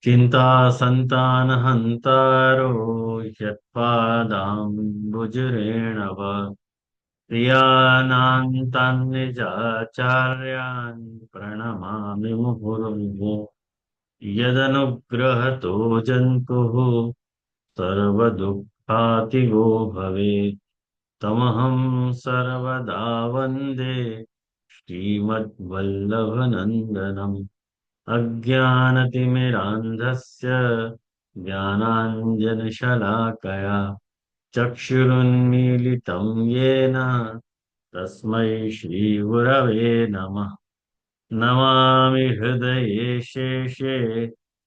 चिंता संतानहंतारो यत्पादाम्बुजरेणव प्रियानान्तान्निजाचार्यान् प्रणमामि मुहुर्मुहुः यदनुग्रहतो जन्तुः सर्वदुःखातिगो भवेत् तमहं सर्वदा वन्दे श्रीमद्वल्लभनन्दनम् अज्ञानतिमिरान्धस्य ज्ञानाञ्जनशलाकया चक्षुरुन्मीलितं येन तस्मै श्रीगुरवे नमः। नमामि हृदये शेषे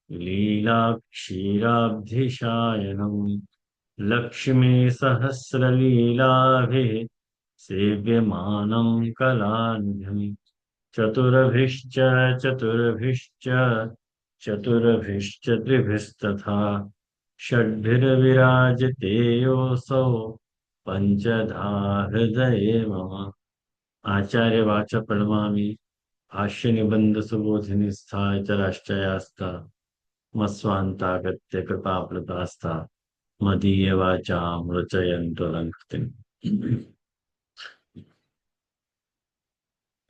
लीलाक्षीराब्धिशायनम् लक्ष्मीसहस्रलीलाभिः सेव्यमानं कलानिधिम् चतुर्भिश्च चतुर्भिश्च चतुर्भिश्च त्रिभिस्तथा षड्भिर्विराजते योऽसौ पञ्चधा हृदये मम। आचार्यवाच प्रणमामि भाष्य निबंध सुबोधिनी स्थाय च राष्ट्रयास्ता मस्वांतागत्य कृपा प्रदास्ता मदीय वाचाम रचयन्तु लंकृतिम्।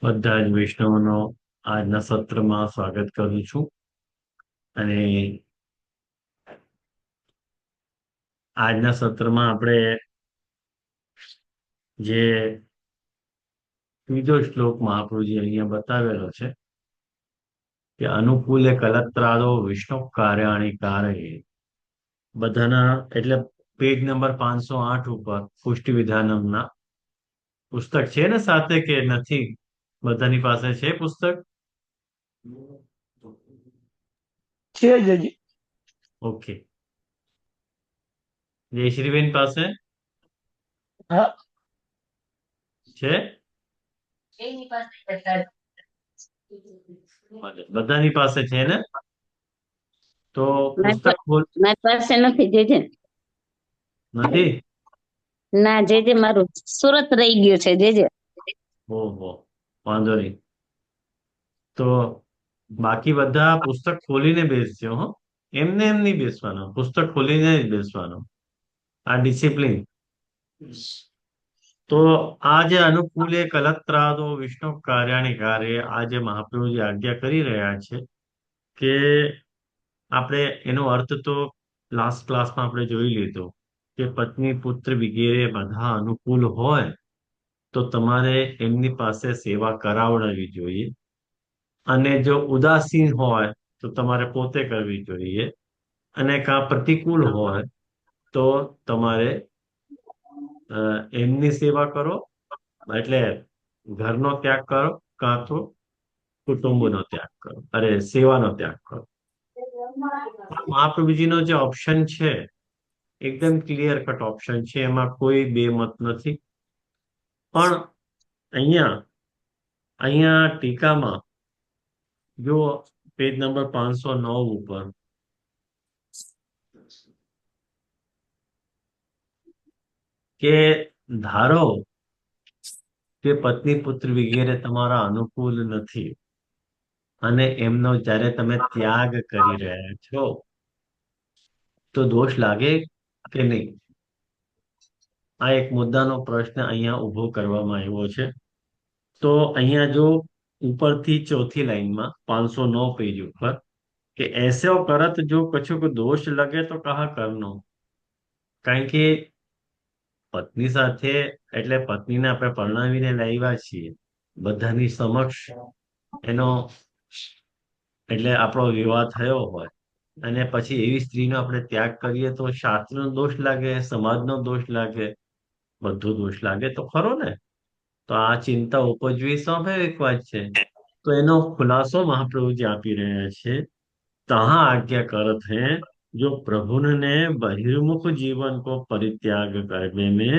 બધા જ વૈષ્ણવનો આજના સત્રમાં સ્વાગત કરું છું અને આજના સત્રમાં આપણે જે ત્રીજો શ્લોક મહાપ્રભુજી અહીંયા બતાવેલો છે કે અનુકૂલે કલત્રાદો વિષ્ણુ કાર્યાણી કારયે બધાના એટલે પેજ નંબર 508 ઉપર પુષ્ટિ વિધાનમના પુસ્તક છે ને સાથે કે નથી? બધાની પાસે છે પુસ્તક? છે જજી. ઓકે, જયશ્રીબેન પાસે હા, છે? બધાની પાસે છે ને? તો પુસ્તક ખોલ. મારી પાસે નથી જે નથી? ના જે મારું સુરત રહી ગયું છે જે ઓહો, વાંધો નહીં. તો બાકી બધા પુસ્તક ખોલીને બેસજો. હો, એમને એમ નહીં બેસવાનું, પુસ્તક ખોલીને જ બેસવાનું. આ ડિસિપ્લિન. તો આ જે અનુકૂલે કલત્રાદો વિષ્ણુ કાર્યાણી કાર્ય આ જે મહાપ્રભુજી આજ્ઞા કરી રહ્યા છે કે આપણે એનો અર્થ તો લાસ્ટ ક્લાસમાં આપણે જોઈ લીધો કે પત્ની પુત્ર વગેરે બધા અનુકૂળ હોય તો તમારે એમની પાસે સેવા કરાવડાવવી જોઈએ, અને જો ઉદાસીન હોય તો તમારે પોતે કરવી જોઈએ, અને કાં પ્રતિકૂળ હોય તો તમારે એમની સેવા કરો, એટલે ઘરનો ત્યાગ કરો કાં તો કુટુંબનો ત્યાગ કરો, અરે સેવાનો ત્યાગ કરો. મહાપ્રભુજીનો જે ઓપ્શન છે એકદમ ક્લિયર કટ ઓપ્શન છે, એમાં કોઈ બે મત નથી. પણ અહીંયા અહીંયા ટીકામાં જો પેજ નંબર 509 ઉપર કે ધારો કે પત્ની પુત્ર વગેરે તમારા અનુકૂળ નથી અને એમનો જ્યારે તમે ત્યાગ કરી રહ્યા છો તો દોષ લાગે કે નહીં? આ એક મુદ્દાનો પ્રશ્ન અહીંયા ઉભો કરવામાં આવ્યો છે. તો અહીંયા જો ઉપરથી ચોથી લાઈનમાં 509 પેજ ઉપર કે એસો કરત જો કછુક દોષ લગે તો કહા કરનો. કારણ કે પત્ની સાથે એટલે પત્નીને આપણે પરણાવીને લાવ્યા છીએ બધાની સમક્ષ, એનો એટલે આપણો વિવાહ થયો હોય અને પછી એવી સ્ત્રીનો આપણે ત્યાગ કરીએ તો શાસ્ત્રનો દોષ લાગે, સમાજનો દોષ લાગે, બધો દોષ લાગે તો ખરો ને? તો આ ચિંતા ઉપજવી સ્વાભાવિક વાત છે. તો એનો ખુલાસો મહાપ્રભુજી આપી રહ્યા છે, तहाँ आज्ञा करत हैं जो प्रभु ने बहिर्मुख जीवन को परित्याग करने में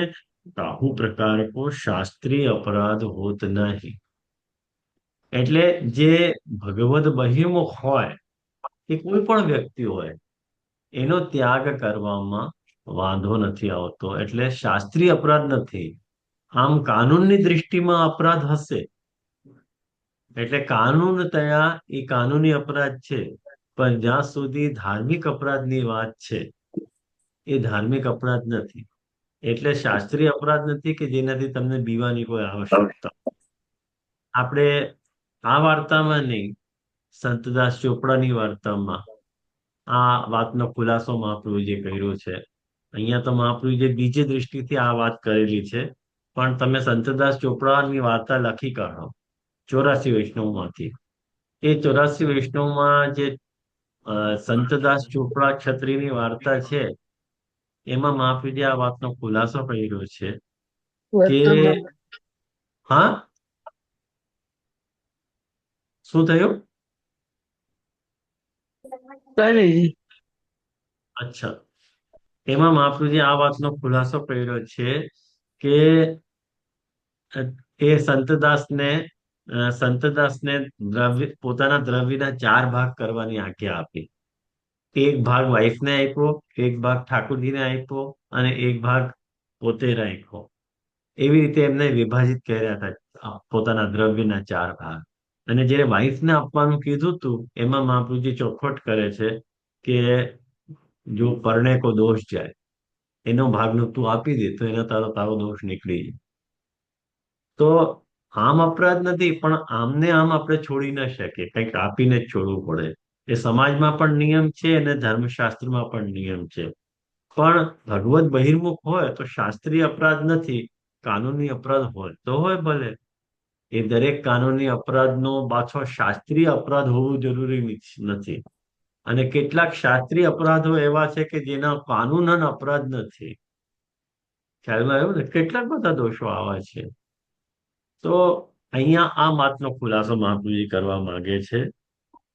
काहू प्रकार को शास्त्रीय अपराध होत नहीं. એટલે જે ભગવદ બહિર્મુખ હોય કે કોઈ પણ વ્યક્તિ હોય એનો ત્યાગ કરવામાં વાંધો નથી આવતો, એટલે શાસ્ત્રીય અપરાધ નથી. આમ કાનૂનની દૃષ્ટિમાં અપરાધ હશે, એટલે કાનૂન તયા એ કાનૂની અપરાધ છે, પણ જ્યાં સુધી ધાર્મિક અપરાધની વાત છે, એ ધાર્મિક અપરાધ નથી. એટલે શાસ્ત્રીય અપરાધ નથી કે જેનાથી તમને બીવાની કોઈ આવશ્યકતા. આપણે આ વાર્તામાં નહીં, સંતદાસ ચોપડાની વાર્તામાં આ વાતનો ખુલાસો મહાપ્રભુજીએ કર્યો છે. અહીંયા તો મહાપ્રભુજીએ બીજી દૃષ્ટિથી આ વાત કરેલી છે, પણ તમે સંતદાસ ચોપડાની વાર્તા લખી કાઢો 84 વૈષ્ણવમાંથી. એ 84 વૈષ્ણવમાં જે સંતદાસ ચોપડા ક્ષત્રિયની વાર્તા છે, એમાં મહાપ્રભુજીએ આ વાતનો ખુલાસો કર્યો છે કે હા, શું થયું? અચ્છા, એમાં મહાપ્રભુજીએ આ વાતનો ખુલાસો કર્યો છે કે એ સંતદાસને પોતાના દ્રવ્યના 4 ભાગ કરવાની આજ્ઞા આપી. એક ભાગ વાઈફને આપ્યો, એક ભાગ ઠાકોરજીને આપ્યો અને એક ભાગ પોતે રાખ્યો. એવી રીતે એમને વિભાજિત કર્યા હતા પોતાના દ્રવ્યના 4 ભાગ. અને જયારે વાઈફને આપવાનું કીધું હતું, એમાં મહાપ્રભુજી ચોખવટ કરે છે કે જો પરણે કો દોષ જાય, એનો ભાગનો તું આપી દે તો એનો તારો દોષ નીકળી જાય. તો આમ અપરાધ નથી, પણ આમને આમ આપણે છોડી ન શકીએ, કંઈક આપીને જ છોડવું પડે. એ સમાજમાં પણ નિયમ છે અને ધર્મશાસ્ત્રમાં પણ નિયમ છે. પણ ભગવત બહિર્મુખ હોય તો શાસ્ત્રીય અપરાધ નથી, કાનૂની અપરાધ હોય તો હોય ભલે. એ દરેક કાનૂની અપરાધનો પાછો શાસ્ત્રીય અપરાધ હોવું જરૂરી નથી. અને કેટલાક શાસ્ત્રીય અપરાધો એવા છે કે જેના કાનૂનન અપરાધ નથી. ખ્યાલમાં આવ્યું ને, કેટલાક બધા દોષો આવા છે. તો અહીંયા આ વાતનો ખુલાસો મહાપ્રભુજી કરવા માંગે છે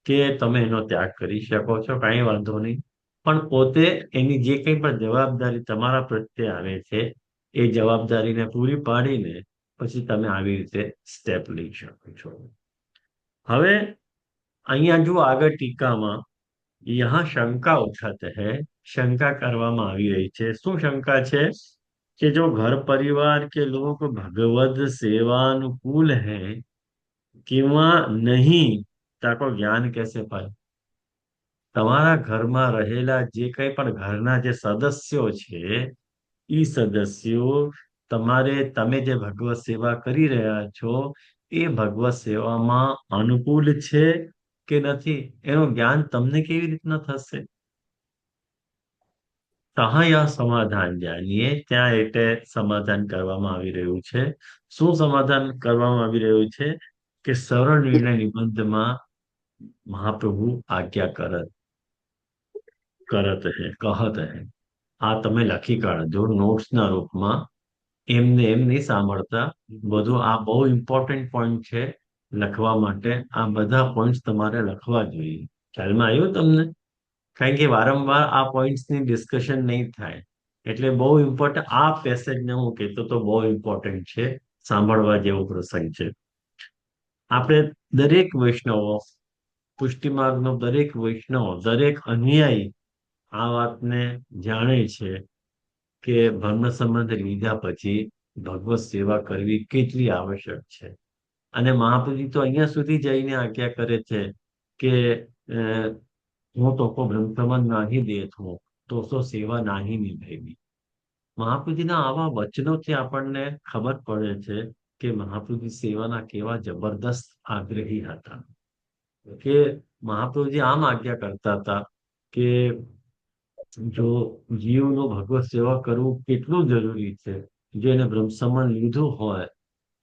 કે તમે એનો ત્યાગ કરી શકો છો, કાંઈ વાંધો નહીં. પણ પોતે એની જે કંઈ પણ જવાબદારી તમારા પ્રત્યે આવે છે, એ જવાબદારીને પૂરી પાડીને પછી તમે આવી રીતે સ્ટેપ લઈ શકો છો. હવે અહીંયા જો આગળ ટીકામાં यहाँ शंका उठत है, शंका કરવામાં આવી રહી છે. શું શંકા છે? कि जो घर परिवार के लोग भगवत सेवानुकूल हैं किंवा नहीं, ताको ज्ञान कैसे पाए? તમારા ઘરમાં રહેલા જે કંઈ પણ ઘરના જે સદસ્યો છે, એ સદસ્યો તમે જે ભગવત સેવા કરી રહ્યા છો, એ ભગવત સેવામાં અનુકૂળ છે કે નથી, એનું જ્ઞાન તમને કેવી રીતના થશે? ત્યાં સમાધાન જાણીએ. ત્યાં એટલે સમાધાન કરવામાં આવી રહ્યું છે. શું સમાધાન કરવામાં આવી રહ્યું છે? કે સરળ નિર્ણય નિબંધમાં મહાપ્રભુ આજ્ઞા કહત હે. આ તમે લખી કાઢજો નોટ્સના રૂપમાં. એમને એમ નહીં સાંભળતા. બધું આ બહુ ઇમ્પોર્ટન્ટ પોઈન્ટ છે લખવા માટે. આ બધા પોઈન્ટ તમારે લખવા જોઈએ. ખ્યાલમાં આવ્યું તમને? કારણ કે વારંવાર આ પોઈન્ટ્સની ડિસ્કશન નહીં થાય. એટલે બહુ ઇમ્પોર્ટન્ટ આ પેસેજને હું કહેતો તો બહુ ઇમ્પોર્ટન્ટ છે, સાંભળવા જેવો પ્રસંગ છે. આપણે દરેક વૈષ્ણવો, પુષ્ટિ માર્ગનો દરેક વૈષ્ણવ, દરેક અનુયાયી આ વાતને જાણે છે કે બ્રહ્મ સંબંધ લીધા પછી ભગવત સેવા કરવી કેટલી આવશ્યક છે. અને મહાપ્રભુજી તો અહીંયા સુધી જઈને આજ્ઞા કરે છે કે હું તો બ્રહ્મ સંબંધ નાહી દેત હું તો સેવા નાહી નિભેગી. મહાપ્રભુજીના આવા વચનોથી આપણને ખબર પડે છે કે મહાપ્રભુજી સેવાના કેવા જબરદસ્ત આગ્રહી હતા. કે મહાપ્રભુજી આમ આજ્ઞા કરતા હતા કે જો જીવનો ભગવત સેવા કરવું કેટલું જરૂરી છે, જો એને બ્રહ્મસંબંધ લીધું હોય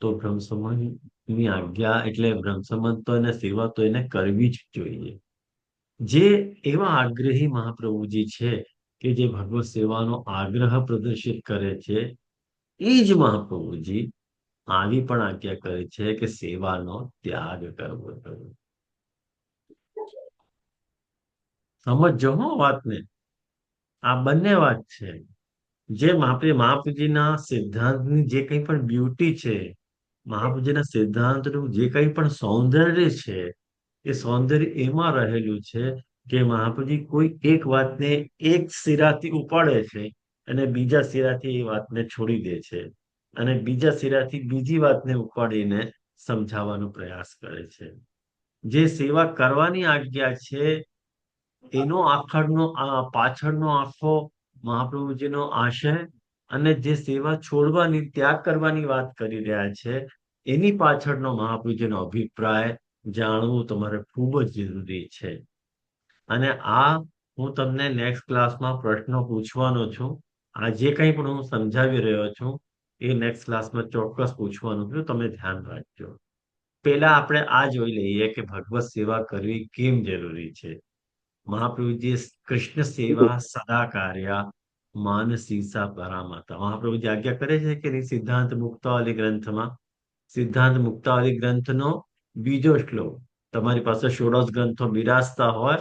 તો બ્રહ્મસંબંધની આજ્ઞા એટલે બ્રહ્મસંબંધ તો એને સેવા તો એને કરવી જ જોઈએ. જે એવા આગ્રહી મહાપ્રભુજી છે કે જે ભગવત સેવાનો આગ્રહ પ્રદર્શિત કરે છે, એ જ મહાપ્રભુજી આવી પણ આજ્ઞા કરે છે કે સેવાનો ત્યાગ કરવો જોઈએ. સમજો હો વાતને. આ બંને વાત છે. જે મહાપ્રભુજીના સિદ્ધાંતની જે કંઈ પણ બ્યુટી છે, મહાપ્રભુજીના સિદ્ધાંતનું જે કંઈ પણ સૌંદર્ય છે, એ સૌંદર્ય એમાં રહેલું છે કે મહાપ્રભુજી કોઈ એક વાતને એક સિરાથી ઉપાડે છે અને બીજા સિરાથી એ વાતને છોડી દે છે, અને બીજા સિરાથી બીજી વાતને ઉપાડીને સમજાવવાનો પ્રયાસ કરે છે. જે સેવા કરવાની આજ્ઞા છે એનો પાછળનો આખો મહાપ્રભુજીનો આશય અને જે સેવા છોડવાની ત્યાગ કરવાની વાત કરી રહ્યા છે એની પાછળનો મહાપ્રભુજીનો અભિપ્રાય જાણવું તમારે ખૂબ જ જરૂરી છે. અને આ હું તમને નેક્સ્ટ ક્લાસમાં પ્રશ્નો પૂછવાનો છું. આ જે કંઈ પણ હું સમજાવી રહ્યો છું એ નેક્સ્ટ ક્લાસમાં ચોક્કસ પૂછવાનું છું. તમે ધ્યાન રાખજો. પહેલા આપણે આ જોઈ લઈએ કે ભગવત સેવા કરવી કેમ જરૂરી છે. મહાપ્રભુજી કૃષ્ણ સેવા સદા કાર્યા માનસીસા પરામાતા. મહાપ્રભુજી આજ્ઞા કરે છે કે નહીં સિદ્ધાંત મુક્તાવલી ગ્રંથમાં. સિદ્ધાંત મુક્તાવલી ગ્રંથનો બીજો શ્લોક. તમારી પાસે ષોડશ ગ્રંથો બિરાજતા હોય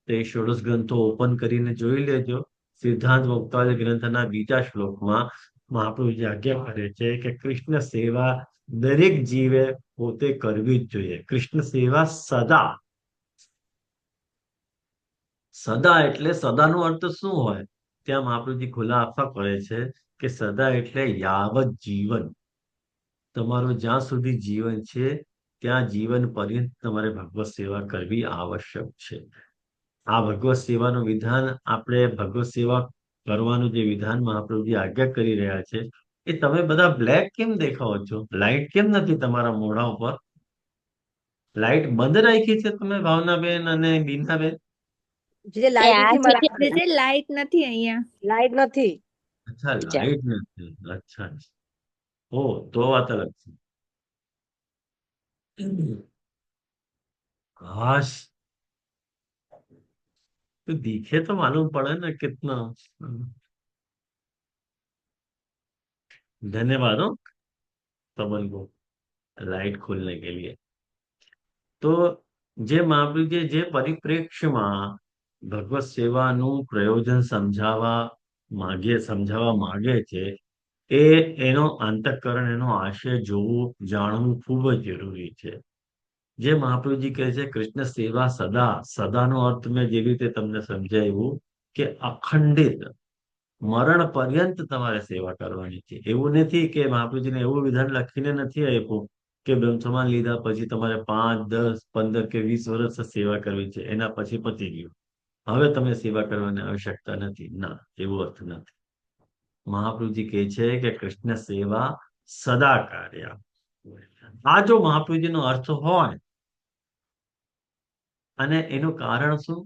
તો એ ષોડશ ગ્રંથો ઓપન કરીને જોઈ લેજો. સિદ્ધાંત મુક્તાવલી ગ્રંથના બીજા શ્લોકમાં મહાપ્રભુજી આજ્ઞા કરે છે કે કૃષ્ણ સેવા દરેક જીવે પોતે કરવી જ જોઈએ. કૃષ્ણ સેવા સદા. સદા એટલે સદાનો અર્થ શું હોય? ત્યાં મહાપ્રભુજી ખુલ્લા આપવા પડે છે કે સદા એટલે યાવત જીવન. તમારું જ્યાં સુધી જીવન છે ત્યાં જીવન પર્યંત તમારે ભગવત સેવા કરવી આવશ્યક છે. આ ભગવત સેવાનું વિધાન, આપણે ભગવત સેવા કરવાનું જે વિધાન મહાપ્રભુજી આજ્ઞા કરી રહ્યા છે એ તમે બધા બ્લેક કેમ દેખાવો છો? લાઈટ કેમ નથી તમારા મોઢા ઉપર? લાઈટ બંધ રાખી છે તમે ભાવનાબેન અને બીનાબેન? જે એ લાઈટ આ નથી મારા ઘરે. છે લાઈટ નથી અહીંયા. લાઈટ નથી. અચ્છા, અચ્છા. લાઈટ નથી. અચ્છા. ઓ, તો વાત અલગ છે. काश तो दिखे तो मालूम पड़े ना कितना. धन्यवाद हो तमन को लाइट खोलने के लिए. તો જે મહાપ્રભુજી જે પરિપ્રેક્ષ્યમાં ભગવત સેવાનું પ્રયોજન સમજાવવા માંગે છે એ એનો અંતઃકરણ, એનો આશય જોવું, જાણવું ખૂબ જ જરૂરી છે. જે મહાપ્રભુજી કહે છે કૃષ્ણ સેવા સદા. સદાનો અર્થ મેં જેવી રીતે તમને સમજાવ્યું કે અખંડિત મરણ પર્યંત તમારે સેવા કરવાની છે. એવું નથી કે મહાપ્રભુજીને એવું વિધાન લખીને નથી આપ્યું કે બ્રહ્મસમાન લીધા પછી તમારે 5, 10, 15 કે 20 વર્ષ સેવા કરવી છે, એના પછી પતી ગયું, હવે તમે સેવા કરવાની આવશ્યકતા નથી. ના, એવો અર્થ નથી. મહાપ્રભુજી કહે છે કે કૃષ્ણ સેવા સદા કાર્ય. આ જો મહાપ્રભુજીનો અર્થ હોય અને એનું કારણ શું?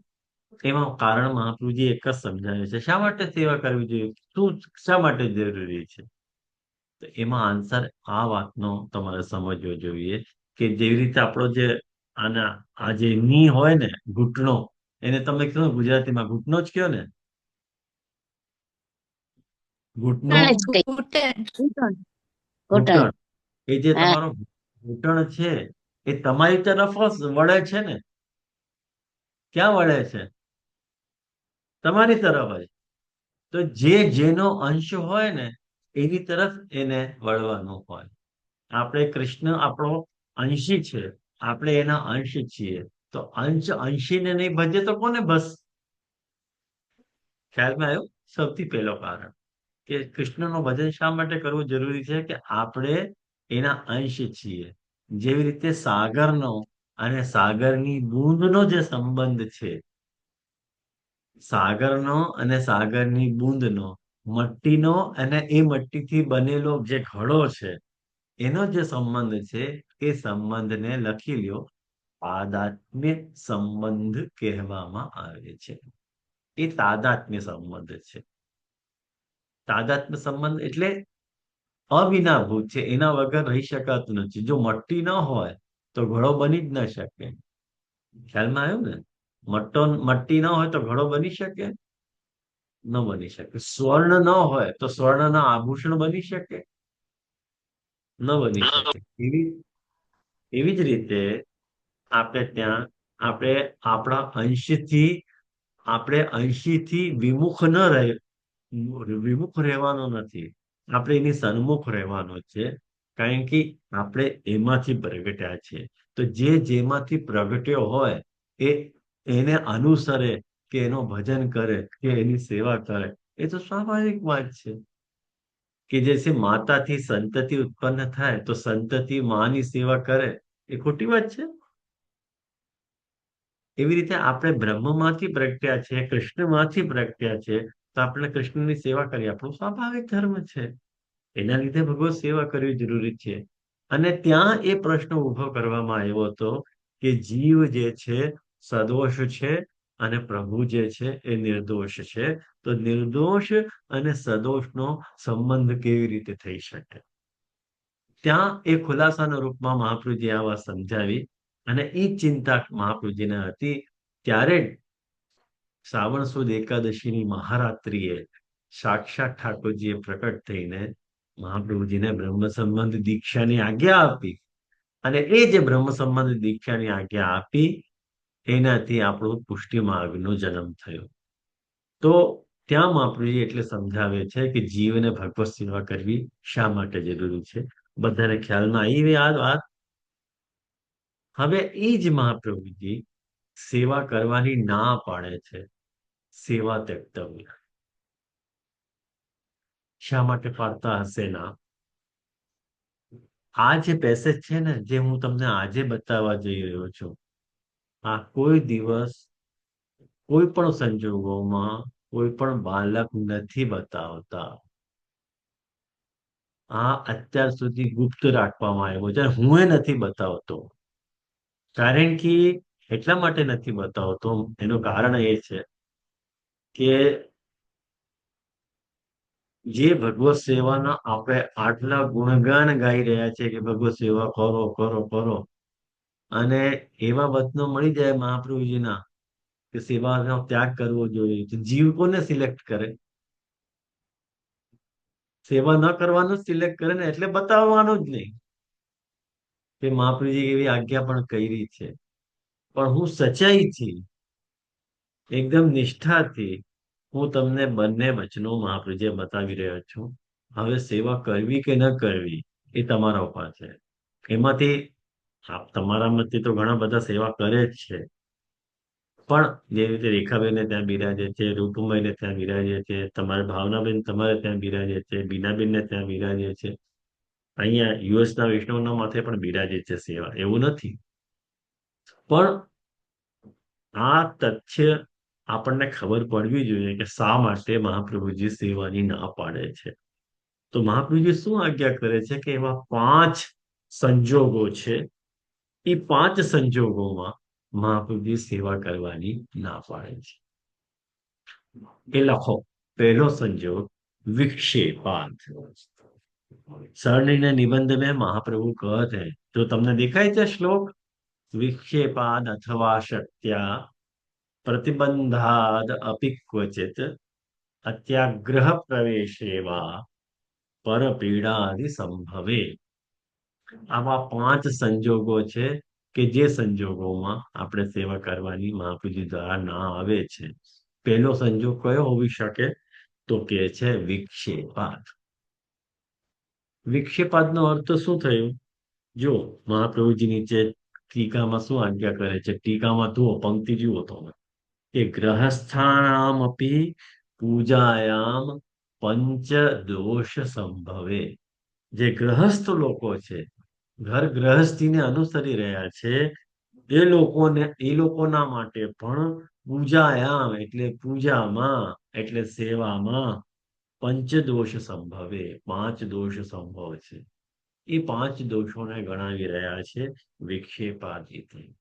એમાં કારણ મહાપ્રભુજી એક જ સમજાવે છે. શા માટે સેવા કરવી જોઈએ, શું શા માટે જરૂરી છે? તો એમાં આન્સર આ વાતનો તમારે સમજવો જોઈએ કે જેવી રીતે આપણો જે આના આ જે ની હોય ને ઘૂંટણો, એને તમે કહો ગુજરાતીમાં ઘૂંટણો જ કયો ને, ઘૂંટણો, ઘૂંટણ. ઘૂંટણ. ઘૂંટણ. એ જે હા. તમારો ઘૂંટણ છે એ તમારી તરફ જ વળે છે ને. ક્યાં વળે છે? તમારી તરફ જ. તો જે જેનો અંશ હોય ને એની તરફ એને વળવાનું હોય. આપણે કૃષ્ણ આપણો અંશી છે, આપણે એના અંશ છીએ. તો અંશ અંશીને નહીં ભજે તો કોને બસ? ખ્યાલમાં આવ્યું? સૌથી પહેલો કારણ કે કૃષ્ણનું ભજન શા માટે કરવું જરૂરી છે કે આપણે એના અંશ છીએ. જેવી રીતે સાગરનો અને સાગરની બૂંદનો જે સંબંધ છે, સાગરનો અને સાગરની બૂંદનો, મટ્ટીનો અને એ મટ્ટીથી બનેલો જે ઘડો છે એનો જે સંબંધ છે એ સંબંધને લખી લ્યો તાદાત્મ્ય સંબંધ કહેવામાં આવે છે. એ તાદાત્મ્ય સંબંધ છે. તાદાત્મ્ય સંબંધ એટલે અવિનાભૂત છે, એના વગર રહી શકાતું નથી. જો મટ્ટી ન હોય તો ઘડો બની જ ન શકે. ખ્યાલમાં આવ્યું ને? મટ્ટી ન હોય તો ઘડો બની શકે? ન બની શકે. સ્વર્ણ ન હોય તો સ્વર્ણના આભૂષણ બની શકે? ન બની શકે. એવી જ રીતે આપણે આપણા અંશથી વિમુખ ન રહે, વિમુખ રહેવાનો નથી. આપણે એની સન્મુખ રહેવાનો છે. કારણ કે આપણે એમાંથી પ્રગટ્યા છે. તો જે જેમાંથી પ્રગટ્યો હોય એ એને અનુસરે કે એનું ભજન કરે કે એની સેવા કરે, એ તો સ્વાભાવિક વાત છે. કે જે માતાથી સંતતિ ઉત્પન્ન થાય તો સંતતિ માની સેવા કરે, એ ખોટી વાત છે? એવી રીતે આપણે બ્રહ્મમાંથી પ્રગટ્યા છે, કૃષ્ણમાંથી પ્રગટ્યા છે, તો આપણે કૃષ્ણની સેવા કરવી આપણું સ્વાભાવિક ધર્મ છે. એના લીધે ભગવત સેવા કરવી જરૂરી છે. અને ત્યાં એ પ્રશ્ન ઉભો કરવામાં આવ્યો હતો કે જીવ જે છે સદોષ છે અને પ્રભુ જે છે એ નિર્દોષ છે. તો નિર્દોષ અને સદોષનો સંબંધ કેવી રીતે થઈ શકે? ત્યાં એ ખુલાસાના રૂપમાં મહાપ્રભુજી આ વાત સમજાવી અને એ ચિંતા મહાપ્રભુજીને હતી. ત્યારે જ શ્રાવણ સુદ એકાદશીની મહારાત્રિએ સાક્ષાત ઠાકોરજીએ પ્રકટ થઈને મહાપ્રભુજીને બ્રહ્મ સંબંધ દીક્ષાની આજ્ઞા આપી. અને એ જે બ્રહ્મ સંબંધ દીક્ષાની આજ્ઞા આપી એનાથી આપણો પુષ્ટિ માર્ગનો જન્મ થયો. તો ત્યાં મહાપ્રભુજી એટલે સમજાવે છે કે જીવને ભગવત સેવા કરવી શા માટે જરૂરી છે. બધાને ખ્યાલમાં આવી આ વાત. હવે એ જ મહાપ્રભુજી સેવા કરવાની ના પાડે છે. સેવા ત્યક્તવ્ય. શા માટે પાડતા હશે ના? આ જે પેસેજ છે ને, જે હું તમને આજે બતાવવા જઈ રહ્યો છું, આ કોઈ દિવસ કોઈ પણ સંજોગોમાં કોઈ પણ બાલક નથી બતાવતા. આ અત્યાર સુધી ગુપ્ત રાખવામાં આવ્યો છે. હું એ નથી બતાવતો. કારણ કે એટલા માટે નથી બતાવતો, એનું કારણ એ છે કે જે ભગવત સેવાના આપણે આટલા ગુણગાન ગાઈ રહ્યા છે કે ભગવત સેવા કરો કરો કરો, અને એવા વચનો મળી જાય મહાપ્રભુજીના કે સેવાનો ત્યાગ કરવો જોઈએ, તો જીવ કોને સિલેક્ટ કરે? સેવા ન કરવાનું સિલેક્ટ કરે ને, એટલે બતાવવાનું જ નહીં. કે મહાપ્રભુજી એવી આજ્ઞા પણ કરી છે. પણ હું સચ્ચાઈથી, એકદમ નિષ્ઠાથી હું તમને બંને વચનો મહાપ્રભુજીએ બતાવી રહ્યો છું. હવે સેવા કરવી કે ન કરવી એ તમારા ઉપર છે. એમાંથી તમારા મતે તો ઘણા બધા સેવા કરે જ છે, પણ જે રીતે રેખાબેનને ત્યાં બિરાજે છે, રૂપુમાઈને ત્યાં બિરાજે છે, તમારા ભાવનાબેન તમારે ત્યાં બિરાજે છે, બીનાબેનને ત્યાં બિરાજે છે, અહીંયા યુએસના વૈષ્ણવના માથે પણ બિરાજે છે સેવા, એવું નથી. પણ આ તથ્ય આપણને ખબર પડવી જોઈએ કે શા માટે મહાપ્રભુજી સેવાની ના પાડે છે. તો મહાપ્રભુજી શું આજ્ઞા કરે છે કે એવા 5 સંજોગો છે. એ 5 સંજોગોમાં મહાપ્રભુજી સેવા કરવાની ના પાડે છે. એ લખો. પહેલો સંજોગ વિક્ષેપાત. सरणी निबंध में महाप्रभु कहते हैं, जो તમને દેખાય છે શ્લોક, વિક્ષેપાદ અથવા શક્ત્યા પ્રતિબંધાદ અપિ ક્વચિત અત્યાગ્રહ પ્રવેશેવા પરપીડાદિ સંભવે. આવા 5 સંજોગો છે કે જે સંજોગોમાં આપણે સેવા કરવાની મહાપ્રભુજી દ્વારા ના આવે છે. પહેલો સંજોગ કયો હોવી શકે? તો કે છે વિક્ષેપાદ. વિક્ષેપાદનો અર્થ શું થયું? જો મહાપ્રભુજી નીચે ટીકામાં શું આજ્ઞા કરે છે, ટીકામાં જુઓ, પંક્તિ જુઓ તમે, કે ગ્રહસ્થાનામ અપી પૂજાયામ પંચ દોષ સંભવે. જે ગ્રહસ્થ લોકો છે, ઘર ગ્રહસ્થીને અનુસરી રહ્યા છે, એ લોકોના માટે પણ પૂજાયામ એટલે પૂજામાં, એટલે સેવામાં પંચદોષ સંભવે, 5 દોષ સંભવ છે. એ 5 દોષોને ગણાવી રહ્યા છે વિક્ષેપાદિથી.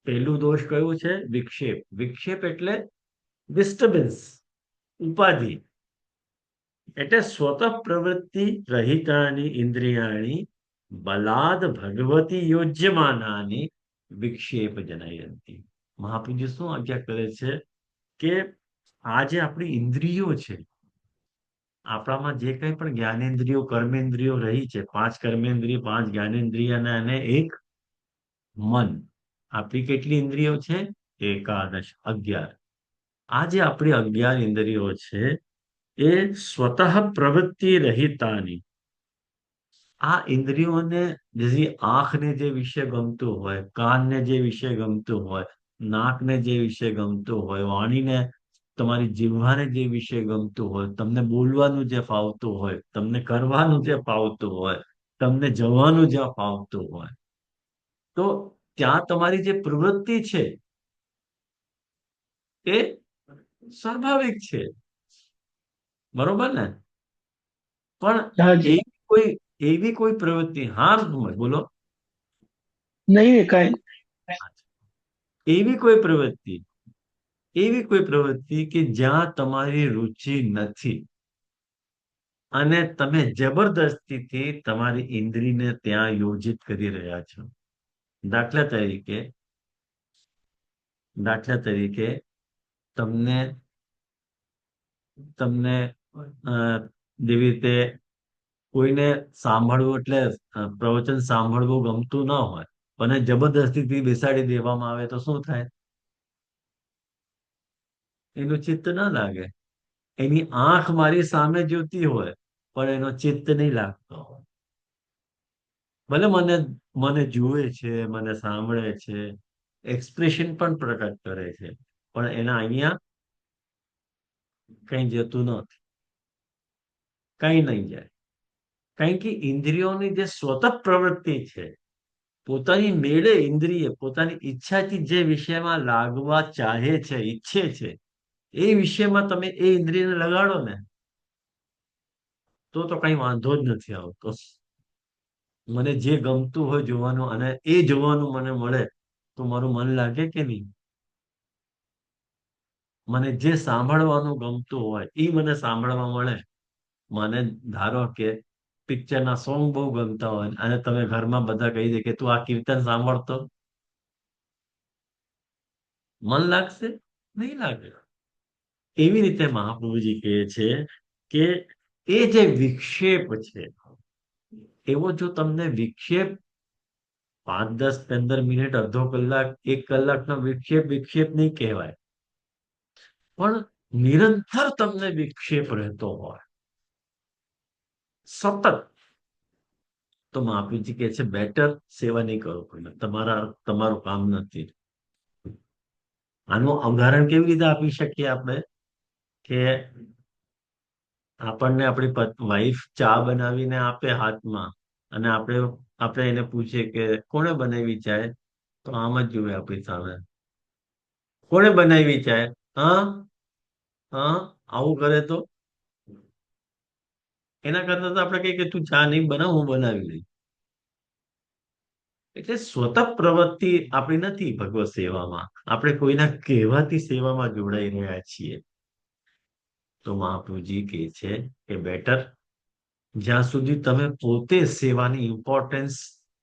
પહેલું દોષ કયું છે? વિક્ષેપ. વિક્ષેપ એટલે ડિસ્ટર્બન્સ, ઉપાધિ. એટલે સ્વતઃ પ્રવૃત્તિ રહિતાની ઇન્દ્રિયાણી બલાદ ભગવતી યોજ્યમાનાની વિક્ષેપ જનયંતી. મહાપ્રભુજી શું આજ્ઞા કરે છે કે આ જે આપણી ઇન્દ્રિયો છે, આપણામાં જે કંઈ પણ જ્ઞાનેન્દ્રિયો કર્મેન્દ્રિયો રહી છે, 5 કર્મેન્દ્રિય, 5 જ્ઞાનેન્દ્રિય અને 1 મન, આપણી કેટલી ઇન્દ્રિયો છે? 11. આ જે આપણી 11 ઇન્દ્રિયો છે એ સ્વતઃ પ્રવૃત્તિ રહિતાની, આ ઇન્દ્રિયોને, જે આંખને જે વિષય ગમતું હોય, કાનને જે વિષય ગમતું હોય, નાકને જે વિષય ગમતું હોય, વાણીને, તમારી જીહ્વાને જે વિષય ગમતું હોય, તમને બોલવાનું જે ફાવતું હોય, તમને કરવાનું જે ફાવતું હોય, તમને જવાનું જ્યાં ફાવતું હોય, તો ત્યાં તમારી જે પ્રવૃત્તિ છે એ સ્વાભાવિક છે, બરોબર ને? પણ હાજી. એવી કોઈ પ્રવૃત્તિ, હા બોલો, નહીં કાંઈ. એવી કોઈ પ્રવૃત્તિ એવી કોઈ પ્રવૃત્તિ કે જ્યાં તમારી રુચિ નથી અને તમે જબરદસ્તીથી તમારી ઇન્દ્રિયને ત્યાં યોજિત કરી રહ્યા છો. દાખલા તરીકે દાખલા તરીકે તમને તમને અ, જેવી રીતે કોઈને સાંભળવું એટલે પ્રવચન સાંભળવું ગમતું ન હોય અને જબરદસ્તીથી બેસાડી દેવામાં આવે તો શું થાય? એનું ચિત્ત ના લાગે. એની આંખ મારી સામે જોતી હોય પણ એનો ચિત્ત નહીં લાગતો. ભલે મને મને જુએ છે, મને સાંભળે છે, એક્સપ્રેશન પણ પ્રકટ કરે છે, પણ એના અહીંયા કઈ જતું નથી, કઈ નહીં જાય. કારણ કે ઇન્દ્રિયોની જે સ્વતઃ પ્રવૃત્તિ છે, પોતાની મેળે ઇન્દ્રિય પોતાની ઈચ્છાથી જે વિષયમાં લાગવા ચાહે છે, ઈચ્છે છે, એ વિષયમાં તમે એ ઇન્દ્રિયને લગાડો ને તો કઈ વાંધો જ નથી આવતો. મને જે ગમતું હોય જોવાનું અને એ જોવાનું મને મળે તો મારું મન લાગે કે નહીં? મને જે સાંભળવાનું ગમતું હોય એ મને સાંભળવા મળે. મને ધારો કે પિક્ચરના સોંગ બહુ ગમતા હોય અને તમે ઘરમાં બધા કહી દે કે તું આ કીર્તન સાંભળતો, મન લાગશે? નહીં લાગે. એવી રીતે મહાપ્રભુજી કહે છે કે એ જે વિક્ષેપ છે, એવો જો તમને વિક્ષેપ 5, 10, 15 મિનિટ, અડધો કલાક, 1 કલાકનો વિક્ષેપ વિક્ષેપ નહીં કહેવાય, પણ નિરંતર તમને વિક્ષેપ રહેતો હોય સતત, તો મહાપ્રભુજી કહે છે બેટર સેવા નહીં કરો, તમારું કામ નથી. આનું ઉદાહરણ કેવી રીતે આપી શકીએ આપણે? કે આપણને આપણી વાઈફ ચા બનાવીને આપે હાથમાં અને આપણે એને પૂછીએ કે કોણે બનાવી ચાય, તો આમ જ જુએ આપણી સામે. કોણે બનાવી ચાય? હા, હા, આવું કરે તો એના કરતા તો આપણે કહીએ કે તું ચા નહીં બનાવ, હું બનાવી લઈશ. એટલે સ્વતઃ પ્રવૃત્તિ આપણી નથી ભગવત સેવામાં, આપણે કોઈના કહેવાથી સેવામાં જોડાઈ રહ્યા છીએ. તો મહાપ્રભુજી કહે છે કે બેટર, જ્યાં સુધી તમે પોતે સેવાની ઇમ્પોર્ટન્સ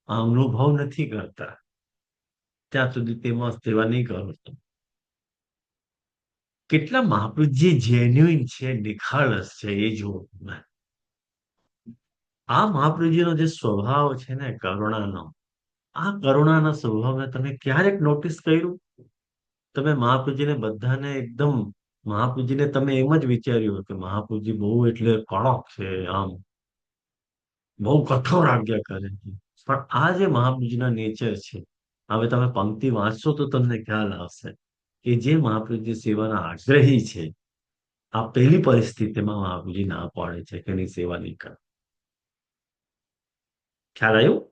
અનુભવ નથી કરતા ત્યાં સુધી તેમાં સેવા નહીં કરો. કેટલા મહાપ્રભુજી જેન્યુઇન છે, નિખાલસ છે, એ જુઓ. આ મહાપ્રભુજીનો જે સ્વભાવ છે ને કરુણાનો, આ કરુણાના સ્વભાવને તમે ક્યારેક નોટિસ કર્યું? તમે મહાપ્રભુજીને બધાને એકદમ મહાપ્રભુજીને તમે એમ જ વિચાર્યું કે મહાપ્રભુજી બહુ એટલે કડક છે, આમ બહુ કઠોર આજ્ઞા કરે છે. પણ આ જે મહાપ્રભુજીના નેચર છે, હવે તમે પંક્તિ વાંચશો તો તમને ખ્યાલ આવશે કે જે મહાપ્રભુજી સેવાના આગ્રહી છે, આ પહેલી પરિસ્થિતિમાં મહાપ્રભુજી ના પાડે છે કે એની સેવા નહીં કરે. ખ્યાલ આવ્યું?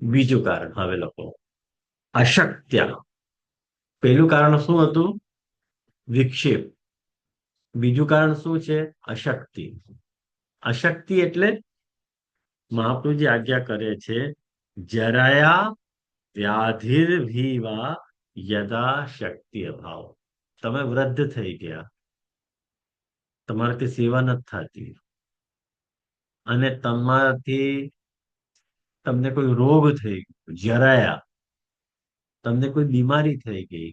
બીજું કારણ હવે લોકો અશક્ત્ય. પહેલું કારણ શું હતું? વિક્ષેપ. બીજું કારણ શું છે? અશક્તિ. અશક્તિ એટલે મહાપ્રભુજી આજ્ઞા કરે છે જરાયા વ્યાધિર્ભીવા યદા શક્તિ અભાવ. તમે વૃદ્ધ થઈ ગયા, તમારાથી સેવા નથી થતી અને તમને કોઈ રોગ થઈ ગયો, જરાયા, તમને કોઈ બીમારી થઈ ગઈ.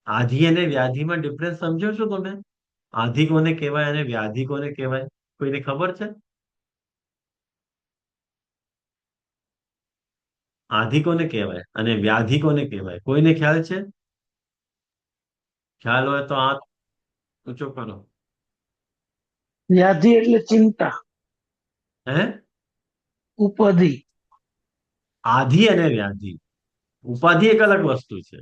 આધિ અને વ્યાધિમાં ડિફરન્સ સમજો છો તમે? આધિ કોને કહેવાય અને વ્યાધિ કોને કહેવાય? કોઈને ખબર છે? આધિ કોને કહેવાય અને વ્યાધિ કોને કહેવાય? કોઈને ખ્યાલ છે? ખ્યાલ હોય તો હાથ ઊંચો કરો. વ્યાધિ એટલે ચિંતા, હે? ઉપાધિ. આધિ અને વ્યાધિ, ઉપાધિ એક અલગ વસ્તુ છે.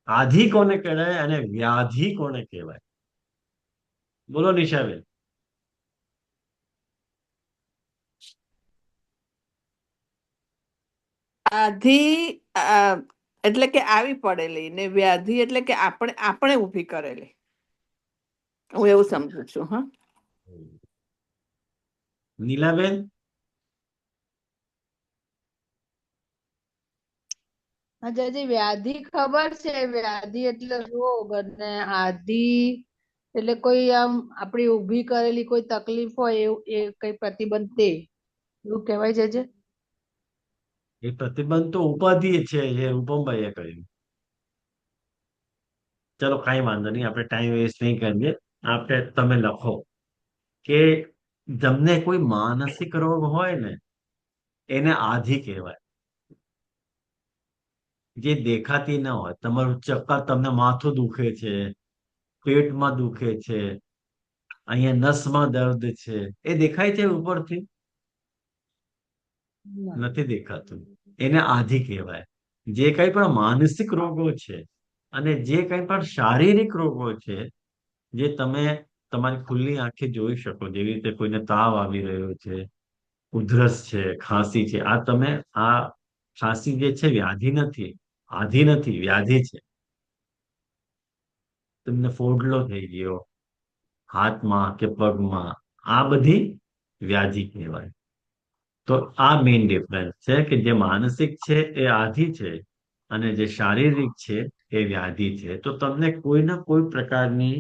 આધિ કોને કહેવાય અને વ્યાધિ કોને કહેવાય? બોલો નિશાબેન. આધિ એટલે કે આવી પડેલી, ને વ્યાધિ એટલે કે આપણે આપણે ઊભી કરેલી. હું એવું સમજુ છું. હા, નીલાબેન? અચ્છા, વ્યાધિ ખબર છે. વ્યાધિ એટલે રોગ, અને આધિ એટલે કોઈ આમ આપણી ઊભી કરેલી કોઈ તકલીફ હોય એવું, એ કઈ પ્રતિબંધ તે એવું કહેવાય છે. એ પ્રતિબંધ તો ઉપાધિ છે, જે રૂપમભાઈએ કહ્યું. ચલો કઈ વાંધો નહીં, આપણે ટાઈમ વેસ્ટ નહીં કરીએ. તમે લખો કે તમને કોઈ માનસિક રોગ હોય ને એને આધિ કહેવાય. જે દેખાતી ના હોય, તમારું ચક્કર, તમને માથું દુખે છે, પેટમાં દુખે છે, અહીંયા નસમાં દર્દ છે, એ દેખાય છે ઉપરથી? નથી દેખાતું. એને આધિ કહેવાય. જે કઈ પણ માનસિક રોગો છે અને જે કઈ પણ શારીરિક રોગો છે, જે તમે તમારી ખુલ્લી આંખે જોઈ શકો, જેવી રીતે કોઈને તાવ આવી રહ્યો છે, ઉધરસ છે, ખાંસી છે, આ ખાંસી જે છે વ્યાધિ નથી, આધિ નથી, વ્યાધિ છે. તમને ફોડલો થઈ ગયો હાથમાં કે પગમાં, આ બધી વ્યાધિ કહેવાય. તો આ મેઇન ડિફરન્સ છે કે જે માનસિક છે એ આધિ છે અને જે શારીરિક છે એ વ્યાધિ છે. તો તમને કોઈના કોઈ પ્રકારની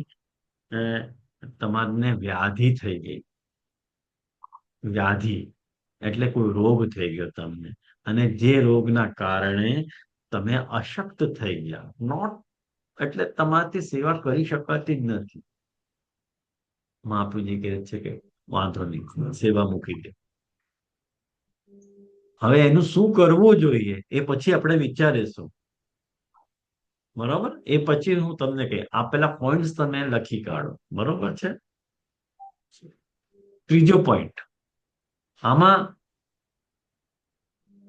તમારને વ્યાધિ થઈ ગઈ. વ્યાધિ એટલે કોઈ રોગ થઈ ગયો તમને, અને જે રોગના કારણે તમે અશક્ત થઈ ગયા. નોટ એટલે તમારાથી સેવા કરી શકાતી જ નથી. મહાપ્રભુજી કહે છે કે વાંધો નહીં, સેવા મૂકી દે. હવે એનું શું કરવું જોઈએ એ પછી આપણે વિચારીશું. બરોબર? એ પછી હું તમને કહી, આપેલા પોઈન્ટ્સ તમે લખી કાઢો. બરોબર છે? ત્રીજો પોઈન્ટ, આમાં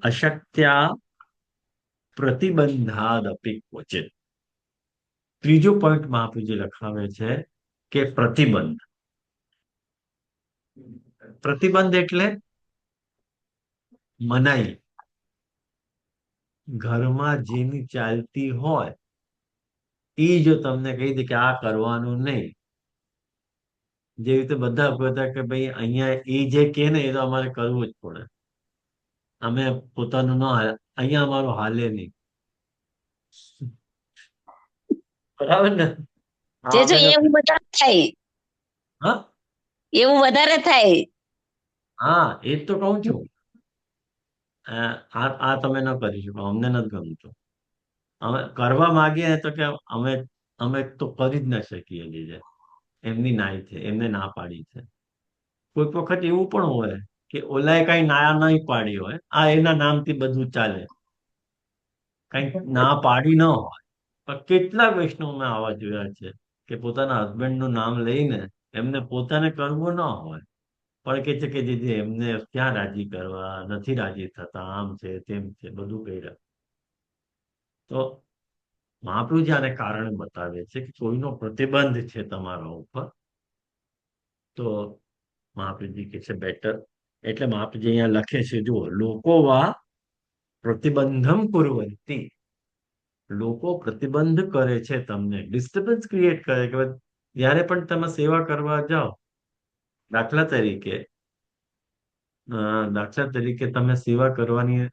અશક્ત્યા પ્રતિબંધાદપી ક્વચિત. ત્રીજો પોઈન્ટ મહાપ્રભુજી લખાવે છે કે પ્રતિબંધ. પ્રતિબંધ એટલે મનાઈ. ઘરમાં જેની ચાલતી હોય એ જો તમને કહી દે કે આ કરવાનું નહીં, જેવી રીતે બધા કે ભાઈ અહીંયા એ જે કે ને એ તો અમારે કરવું જ પડે, અમે પોતાનું ન અહીંયા અમારું હાલે નહીં. બરાબર ને? જે એવું વધારે થાય. હા, એવું વધારે થાય. હા, એ જ તો કહું છું. આ તમે ન કરી શકો, અમને નથી ગમતું. અમે કરવા માંગીએ તો કે અમે તો કરી જ ના શકીએ. જે એમની નાઈ છે, એમને ના પાડી છે. કોઈક વખત એવું પણ હોય કે ઓલાએ કઈ ના નહીં પાડી હોય, આ એના નામથી બધું ચાલે, કઈ ના પાડી ન હોય. પણ કેટલા વૈષ્ણવ મેં આવા જોયા છે કે પોતાના હસબન્ડ નું નામ લઈને એમને પોતાને કરવું ન હોય, પણ કે છે કે જે એમને ક્યાં રાજી કરવા, નથી રાજી થતા, આમ છે તેમ છે, બધું કર્યા. તો મહાપ્રભુજી આને કારણે બતાવે છે કે કોઈનો પ્રતિબંધ છે તમારા ઉપર, તો મહાપ્રભુજી કે છે બેટર. એટલે મહાપ્રભુજી અહીંયા લખે છે, જુઓ, લોકો વા પ્રતિબંધમ કુર્વંતી. લોકો પ્રતિબંધ કરે છે, તમને ડિસ્ટર્બન્સ ક્રિએટ કરે કે જ્યારે પણ તમે સેવા કરવા જાઓ, દાખલા તરીકે તમે સેવા કરવાની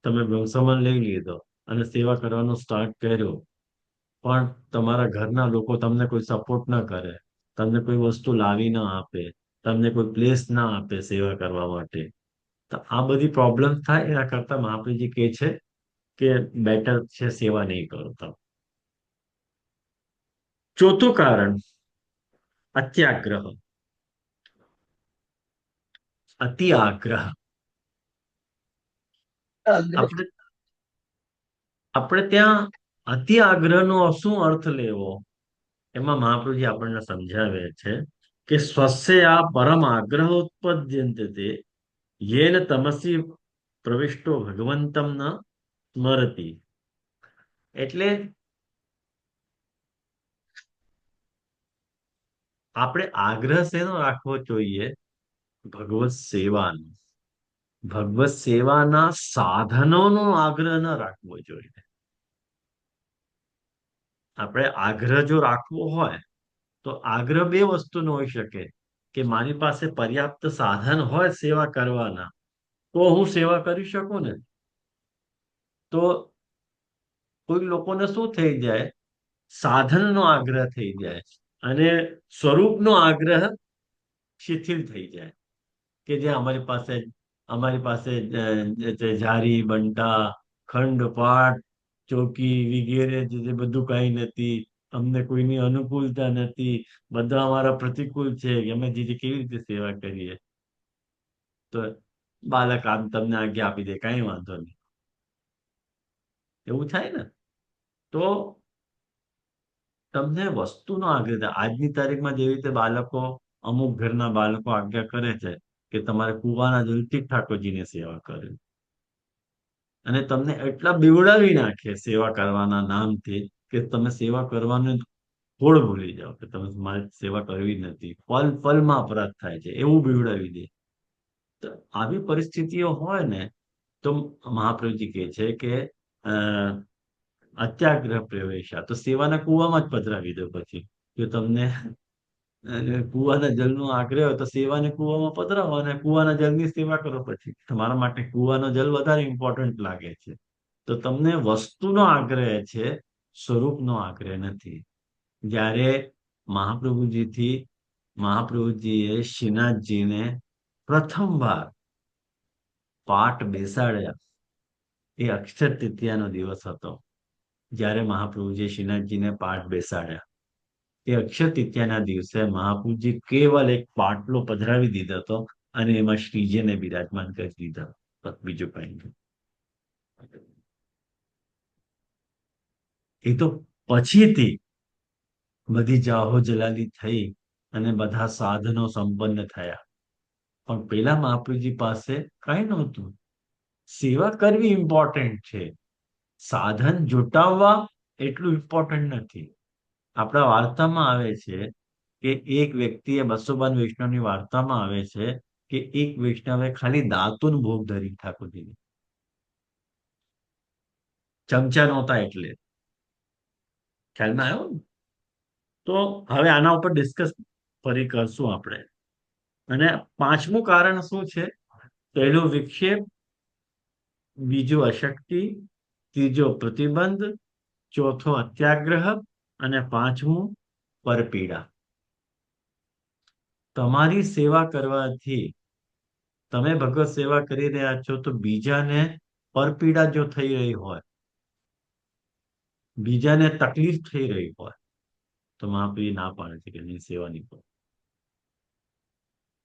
તમે બ્રહ્મસમાન લઈ લીધો અને સેવા કરવાનું સ્ટાર્ટ કર્યું, પણ તમારા ઘરના લોકો તમને કોઈ સપોર્ટ ના કરે, તમને કોઈ વસ્તુ લાવી ના આપે, તમને કોઈ પ્લેસ ના આપે સેવા કરવા માટે, તો આ બધી પ્રોબ્લેમ થાય. એના કરતા મહાપ્રભુજી કહે છે કે બેટર છે સેવા નહીં કરતા. ચોથું કારણ, અત્યાગ્રહ, અતિ આગ્રહ. આપણે ત્યાં અતિ આગ્રહનો શું અર્થ લેવો, એમાં મહાપ્રભુજી આપણને સમજાવે છે કે સ્વસ્ય આ પરમ આગ્રહ ઉત્પદ્યંતે તે યેન તમસી પ્રવિષ્ટો ભગવંતમ ન સ્મરતી. એટલે આપણે આગ્રહ શેનો રાખવો જોઈએ? ભગવત સેવાનો. ભગવત સેવાના સાધનોનો આગ્રહ ન રાખવો જોઈએ. આપણે આગ્રહ જો રાખવો હોય તો આગ્રહ બે વસ્તુનો હોઈ શકે કે મારી પાસે પર્યાપ્ત સાધન હોય સેવા કરવાના તો હું સેવા કરી શકું ને. તો કોઈ લોકોને શું થઈ જાય, સાધનનો આગ્રહ થઈ જાય અને સ્વરૂપનો આગ્રહ શિથિલ થઈ જાય, કે જે અમારી પાસે જારી બંટા ખંડ પાઠ ચોકી વગેરે જે બધું કઈ નથી, અમને કોઈની અનુકૂળતા નથી, બધા અમારા પ્રતિકૂળ છે, અમે જે કેવી રીતે સેવા કરીએ. તો બાળક આમ તમને આજ્ઞા આપી દે, કઈ વાંધો નહીં, એવું થાય ને. તો તમને વસ્તુનો આગ્રહ થાય. આજની તારીખમાં જેવી રીતે બાળકો, અમુક ઘરના બાળકો આજ્ઞા કરે છે કે તમારે કુવાના જલથી જ ઠાકોરજીની સેવા કરે, અને તમને એટલા બીવડાવી નાખે સેવા કરવાના નામથી કે તમે સેવા કરવાનું થોડ ભૂલી જાઓ કે તમે મારે સેવા કરવી જ નથી, પલ પલમાં અપરાધ થાય છે એવું બીવડાવી દે. તો આવી પરિસ્થિતિઓ હોય ને તો મહાપ્રભુજી કહે છે કે અત્યાગ્રહ પ્રવેશા, તો સેવાના કુવામાં જ પધરાવી દો. પછી જો તમને કુવાના જલનો આગ્રહ હોય તો સેવાને કુવામાં પધરાવો અને કુવાના જલની સેવા કરો. પછી તમારા માટે કુવાનો જલ વધારે ઇમ્પોર્ટન્ટ લાગે છે. તો તમને વસ્તુનો આગ્રહ છે, સ્વરૂપનો આગ્રહ નથી. જ્યારે મહાપ્રભુજીએ શ્રીનાથજીને પ્રથમવાર પાઠ બેસાડ્યા, એ અક્ષર તૃતીયાનો દિવસ હતો. જ્યારે મહાપ્રભુજી શ્રીનાથજીને પાઠ બેસાડ્યા, એ અક્ષર તૃતીયાના દિવસે મહાપ્રભુજી કેવલ એક પાટલો પધરાવી દીધો હતો અને એમાં શ્રીજીને બિરાજમાન કરી દીધા, બીજું કઈ નહીં. એ તો પછીથી બધી જાહો જલાલી થઈ અને બધા સાધનો સંપન્ન થયા, પણ પેલા મહાપ્રભુજી પાસે કઈ નહોતું. સેવા કરવી ઇમ્પોર્ટન્ટ છે, સાધન જુટાવવા એટલું ઇમ્પોર્ટન્ટ નથી. આપણા વાર્તામાં આવે છે કે એક વ્યક્તિએ 252 વૈષ્ણવની વાર્તામાં આવે છે કે એક વૈષ્ણવે ખાલી દાંતોનો ભોગ ધરી ઠાકોરજીને, ચમચા નહોતા એટલે. ખ્યાલમાં આવ્યો ને? તો હવે આના ઉપર ડિસ્કસ ફરી કરશું આપણે. અને પાંચમું કારણ શું છે? પહેલું વિક્ષેપ, બીજું અશક્તિ, ત્રીજો પ્રતિબંધ, ચોથો અત્યાગ્રહ અને પાંચમું પરપીડા. તમારી સેવા કરવાથી, તમે ભગવત સેવા કરી રહ્યા છો તો બીજાને પરપીડા જો થઈ રહી હોય, બીજાને તકલીફ થઈ રહી હોય, તો મહાપ્રભુ ના પાડે છે કે નહીં, સેવા નહીં કરો.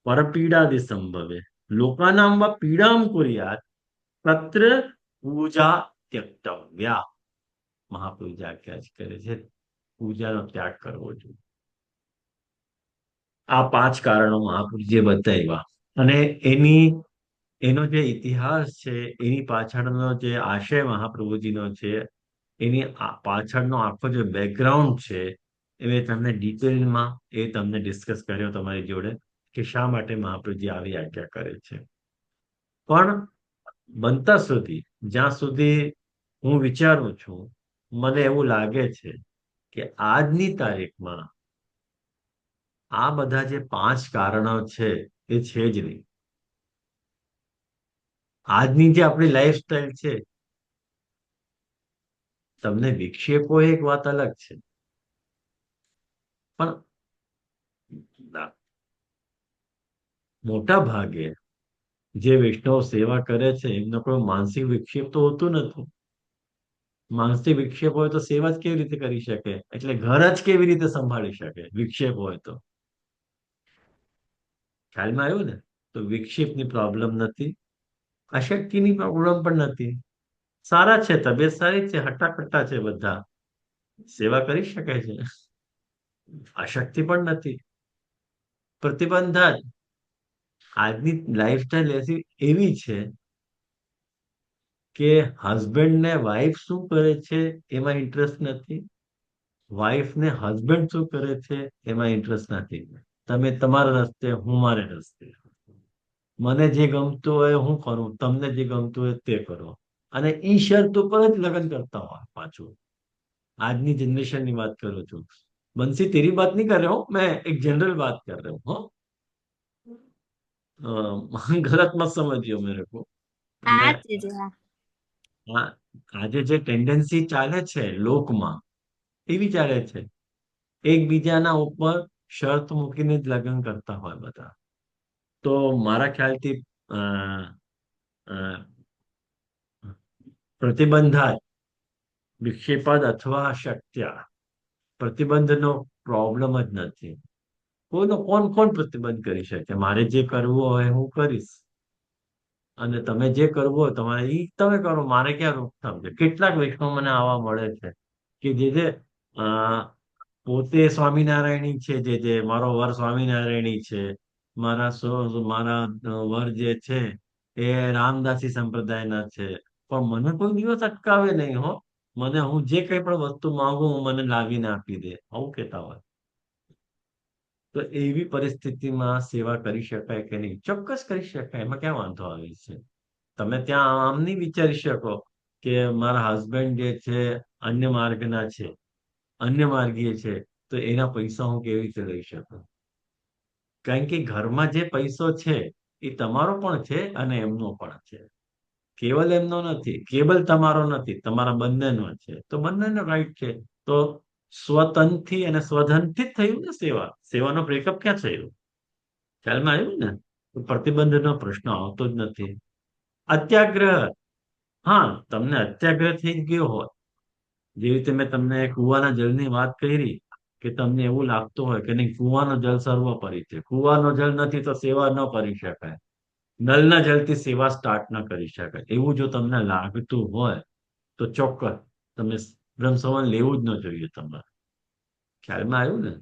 પરપીડાદિ સંભવે લોકાનામ વા પીડામ કુર્યાત તત્ર પૂજા ત્યક્તવ્યા. મહાપ્રભુજી આજ્ઞા કરે છે પૂજાનો ત્યાગ કરવો જોઈએ. આ 5 કારણો મહાપુરુષે બતાવ્યા, અને એનો જે ઇતિહાસ છે, એની પાછળનો જે આશય મહાપ્રભુજીનો છે, એની પાછળનો આખો જે બેકગ્રાઉન્ડ છે, એ મેં તમને ડિટેલમાં તમને ડિસ્કસ કર્યો તમારી જોડે કે શા માટે મહાપ્રભુજી આવી આજ્ઞા કરે છે. પણ બનતા સુધી, જ્યાં સુધી હું વિચારું છું, મને એવું લાગે છે કે આજની તારીખમાં આ બધા જે 5 કારણો છે એ છે જ નહીં. આજની જે આપણી લાઈફસ્ટાઈલ છે, તમને વિક્ષેપો એક વાત અલગ છે, પણ મોટા ભાગે જે વૈષ્ણવ સેવા કરે છે એમનો કોઈ માનસિક વિક્ષેપ તો હોતું નથી. માનસિક વિક્ષેપ હોય તો સેવા જ કેવી રીતે કરી શકે, એટલે ઘર જ કેવી રીતે સંભાળી શકે વિક્ષેપ હોય તો. ખ્યાલમાં આવ્યું ને? તો વિક્ષેપની પ્રોબ્લેમ નથી, અશક્તિની પ્રોબ્લેમ પણ નથી. સારા છે, તબિયત સારી છે, હટ્ટાકટ્ટા છે, બધા સેવા કરી શકે છે, અશક્તિ પણ નથી. પ્રતિબંધા જ. આજની લાઈફસ્ટાઈલ એવી છે કે હસબન્ડ ને વાઈફ શું કરે છે એમાં ઇન્ટરેસ્ટ નથી, વાઈફ ને હસબન્ડ શું કરે છે એમાં ઇન્ટરેસ્ટ નથી. તમે તમારા રસ્તે, હું મારે રસ્તે. મને જે ગમતું હોય હું કરું, તમને જે ગમતું હોય તે કરો, અને ઈ શરત ઉપર જ લગ્ન કરતા હોય પાછું. આજની जनरेशन ની बात करूँ છું. बंसी तेरी बात नहीं कर रहा हूँ, मैं एक जनरल बात कर रहा हूँ. हाँ, गलत मत समझियो मेरे को. હા मैं જીજુ હા. આજે જે ટેન્ડન્સી ચાલે છે લોકમાં એવી ચાલે છે, એકબીજાના ઉપર શરત મૂકીને જ લગ્ન કરતા હોય બધા. તો મારા ખ્યાલથી અ, અ, પ્રતિબંધાત વિક્ષેપદ અથવા શક્ય પ્રતિબંધનો પ્રોબ્લેમ જ નથી. કોઈનો કોણ કોણ પ્રતિબંધ કરી શકે? મારે જે કરવું હોય હું કરીશ, અને તમે જે કરવું હોય તમારે ઈ તમે કરો, મારે ક્યાં રોકથામ છે? કેટલાક વૈષ્ણવ મને આવા મળે છે કે જે અ પોતે સ્વામિનારાયણી છે, જે મારો વર સ્વામિનારાયણી છે, મારા વર જે છે એ રામદાસી સંપ્રદાયના છે, પણ મને કોઈ દિવસ અટકાવે નહીં હો. મને હું જે કઈ પણ વસ્તુ માંગુ હું મને લાવીને આપી દે, આવું કેતા હોય. તો એવી પરિસ્થિતિમાં સેવા કરી શકાય કે નહીં? ચોક્કસ કરી શકાય, એમાં ક્યાં વાંધો આવે છે? તમે ત્યાં આમ નહીં વિચારી શકો કે મારા હસબન્ડ જે છે અન્ય માર્ગના છે, અન્ય માર્ગીય છે, તો એના પૈસા હું કેવી રીતે લઈ શકું? કારણ કે ઘરમાં જે પૈસો છે એ તમારો પણ છે અને એમનો પણ છે. કેવલ એમનો નથી, કેવલ તમારો નથી, તમારા બંનેનો છે. તો બંનેનો રાઈટ છે. તો સ્વતનથી અને સ્વધનથી જ થયું ને સેવા. સેવાનો બ્રેકઅપ ક્યાં થયું? ખ્યાલમાં આવ્યું ને? તો પ્રતિબંધનો પ્રશ્ન આવતો જ નથી. અત્યાગ્રહ, હા, તમને અત્યાગ્રહ થઈ જ ગયો હોય, જેવી રીતે મેં તમને કુવાના જળની વાત કરી, કે તમને એવું લાગતું હોય કે નહીં, કુવાનો જળ સર્વોપરી છે, કુવાનો જળ નથી તો સેવા ન કરી શકાય, નળના જળથી સેવા સ્ટાર્ટ ન કરી શકાય, એવું જો તમને લાગતું હોય તો ચોક્કસ તમે બ્રહ્મસંવત લેવું જ ન જોઈએ તમારે. ખ્યાલમાં આવ્યું ને?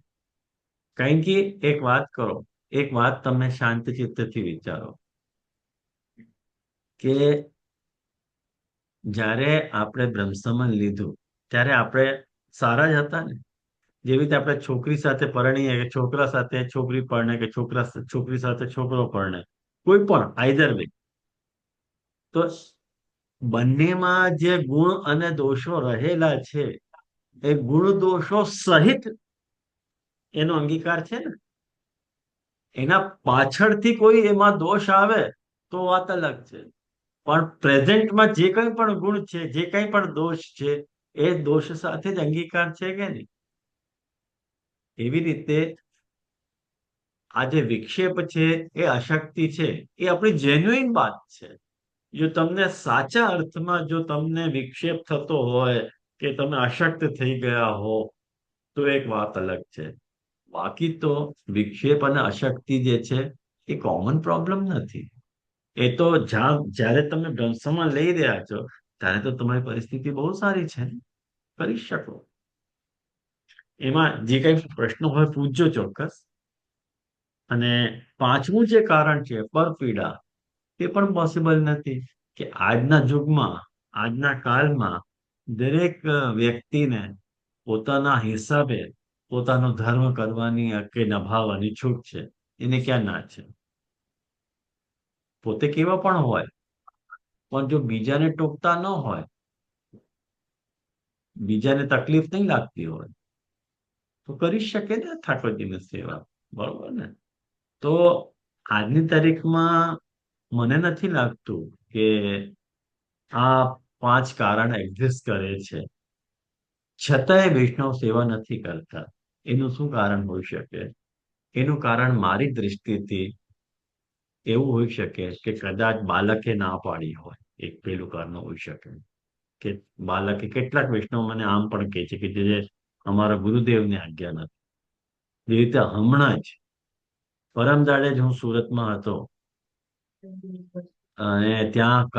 કારણ કે એક વાત કરો, એક વાત તમે શાંત ચિત્તથી વિચારો કે જ્યારે આપણે બ્રહ્મસંવત લીધું ત્યારે આપણે સારા જ હતા ને? જેવી રીતે આપણે છોકરી સાથે પરણીએ કે છોકરા સાથે છોકરી પરણે કે છોકરી સાથે છોકરો પરણે, કોઈ પણ આઈધર વે, તો બંનેમાં જે ગુણ અને દોષો રહેલા છે એ ગુણ દોષો સહિત એનો અંગીકાર છે ને. એના પાછળથી કોઈ એમાં દોષ આવે તો વાત અલગ છે, પણ પ્રેઝન્ટમાં જે કંઈ પણ ગુણ છે, જે કંઈ પણ દોષ છે, એ દોષ સાથે જ અંગીકાર છે કે નહીં? એવી રીતે આ જે વિક્ષેપ છે એ અશક્તિ છે, એ આપણી જેન્યુઇન વાત છે. જો તમને સાચા અર્થમાં જો તમને વિક્ષેપ થતો હોય કે તમે અશક્ત થઈ ગયા હો તો એક વાત અલગ છે. બાકી તો વિક્ષેપ અને અશક્તિ જે છે એ કોમન પ્રોબ્લેમ નથી. એ તો જ્યારે તમે બ્રહ્મસંવત લઈ રહ્યા છો ત્યારે તો તમારી પરિસ્થિતિ બહુ સારી છે, કરી શકો. એમાં જે કઈ પ્રશ્નો હોય પૂછજો ચોક્કસ. અને પાંચમું જે કારણ છે પરપીડા, એ પણ પોસિબલ નથી કે આજના યુગમાં, આજના કાળમાં દરેક વ્યક્તિને પોતાના હિસાબે પોતાનો ધર્મ કરવાની કે નભાવવાની છૂટ છે. એને ક્યાં ના છે? પોતે કેવા પણ હોય, પણ જો બીજાને ટોકતા ન હોય, બીજાને તકલીફ નહીં લાગતી હોય તો કરી શકે ને ઠાકોરજીની સેવા. બરોબર ને? તો આજની તારીખમાં મને નથી લાગતું કે આ પાંચ કારણ એક્ઝિસ્ટ કરે છે, છતાંય વૈષ્ણવ સેવા નથી કરતા. એનું શું કારણ હોઈ શકે? એનું કારણ મારી દ્રષ્ટિથી એવું હોઈ શકે કે કદાચ બાળકે ના પાડી હોય. એક પેલું કારણ હોઈ શકે કે બાળકે, કેટલાક વૈષ્ણવ મને આમ પણ કહે છે કે જે અમારા ગુરુદેવની આજ્ઞા નથી. જે રીતે હમણાં જ પરમ દાડે જ હું સુરતમાં હતો અને ત્યાં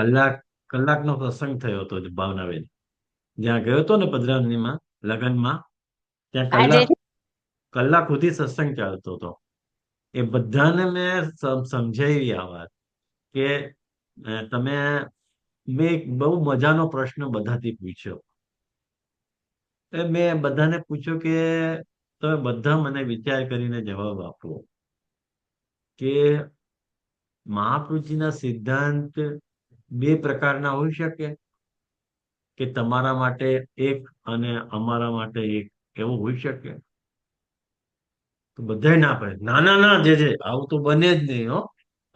કલાકનો પ્રસંગ થયો હતો ભાવનાબેન. જ્યાં ગયો હતો ને પધરામણીમાં લગ્નમાં, ત્યાં આજે કલાક સુધી સત્સંગ ચાલતો હતો. એ બધાને મેં સમજાવી આ વાત કે તમે, મેં એક બહુ મજાનો પ્રશ્ન બધાથી પૂછ્યો. મેં બધાને પૂછ્યું કે તમે બધા મને વિચાર કરીને જવાબ આપો કે મહાપુરુષજીના સિદ્ધાંત બે પ્રકારના હોઈ શકે. કે તમારા માટે એક અને અમારા માટે એક, એવું હોઈ શકે? તો બધાય ના પાડે, ના ના ના, જે આવું તો બને જ નહીં હો,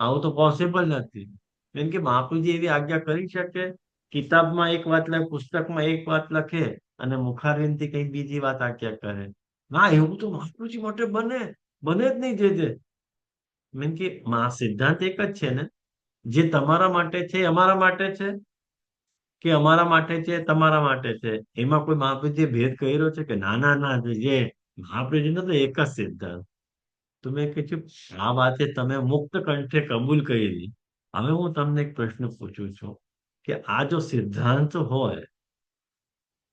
આવું તો પોસિબલ નથી. કેમ કે મહાપ્રભુજી એવી આજ્ઞા કરી શકે? કિતાબમાં એક વાત લખે, પુસ્તકમાં એક વાત લખે અને મુખારવિંદથી કઈ બીજી વાત આજ્ઞા કરે? ના, એવું તો મહાપ્રભુજી માટે બને જ નહીં. જે મીન કે સિદ્ધાંત એક જ છે ને, જે તમારા માટે છે એ અમારા માટે છે, કે અમારા માટે છે તમારા માટે છે? એમાં કોઈ મહાપ્રભુજીએ ભેદ કર્યો છે કે? ના ના ના, જે મહાપ્રભુજીનો તો એક જ સિદ્ધાંત. તો મેં કીધું આ વાતે તમે મુક્ત કંઠે કબૂલ કરી. હવે હું તમને એક પ્રશ્ન પૂછું છું કે આ જો સિદ્ધાંત હોય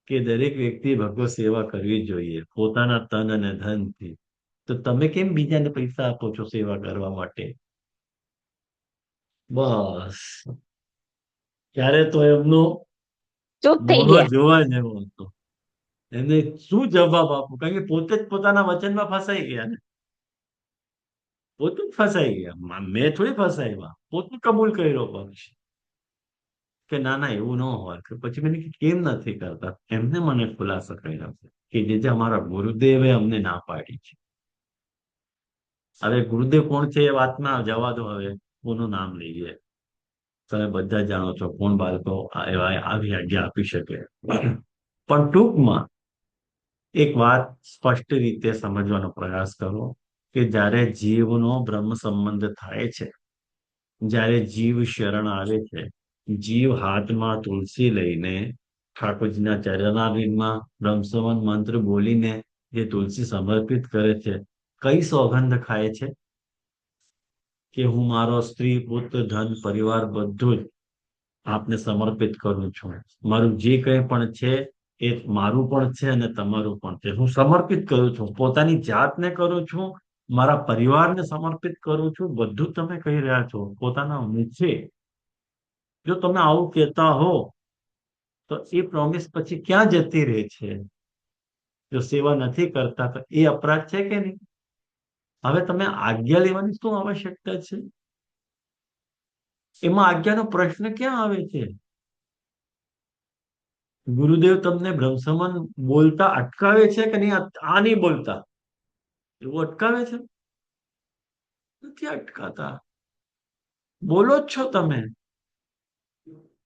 કે દરેક વ્યક્તિ ભગવત સેવા કરવી જોઈએ પોતાના તન અને ધનથી, તો તમે કેમ બીજાને પૈસા આપો છો સેવા કરવા માટે? બસ, ત્યારે તો એમનો ચૂપ થઈ મોઢો ગયા. જોવા જેવો હતો. એને શું જવાબ આપું? કારણ કે પોતે જ પોતાના વચનમાં ફસાઈ ગયા ને, પોતે જ ફસાઈ ગયા. મેં થોડી ફસાવ્યા, પોતે કબૂલ કર્યો પક્ષ કે ના ના એવું ન હોય. કે પછી મેં કીધું કેમ નથી કરતા? એમને મને ખુલાસો કર્યો છે કે જે અમારા ગુરુદેવે અમને ના પાડી છે. હવે ગુરુદેવ કોણ છે એ વાતમાં જવા દો, હવે કોનું નામ લઈએ? તમે બધા જાણો છો કોણ બાળકો એવા આવી આજ્ઞા આપી શકે. પણ ટૂંકમાં એક વાત સ્પષ્ટ રીતે સમજવાનો પ્રયાસ કરો કે જ્યારે જીવનો બ્રહ્મ સંબંધ થાય છે, જ્યારે જીવ શરણ આવે છે, જીવ હાથમાં તુલસી લઈને ઠાકોરજીના ચરણારવિંદમાં બ્રહ્મસંબંધ મંત્ર બોલીને જે તુલસી સમર્પિત કરે છે, કઈ સોગંદ ખાય છે? કે હું મારો સ્ત્રી, પુત્ર, ધન, પરિવાર બધું જ આપને સમર્પિત કરું છું. મારું જે કંઈ પણ છે એ મારું પણ છે અને તમારું પણ છે. હું સમર્પિત કરું છું, પોતાની જાતને કરું છું, મારા પરિવારને સમર્પિત કરું છું. બધું તમે કહી રહ્યા છો પોતાના મુખે. જો તમે આવું કહેતા હો તો એ પ્રોમિસ પછી ક્યાં જતી રહે છે? જો સેવા નથી કરતા તો એ અપરાધ છે કે નહીં? હવે તમે આજ્ઞા લેવાની શું આવશ્યકતા છે? એમાં આજ્ઞાનો પ્રશ્ન ક્યાં આવે છે? ગુરુદેવ તમને બ્રહ્મસમન બોલતા અટકાવે છે કે નહીં? આ નહીં બોલતા એવું અટકાવે છે? નથી અટકાતા, બોલો જ છો તમે.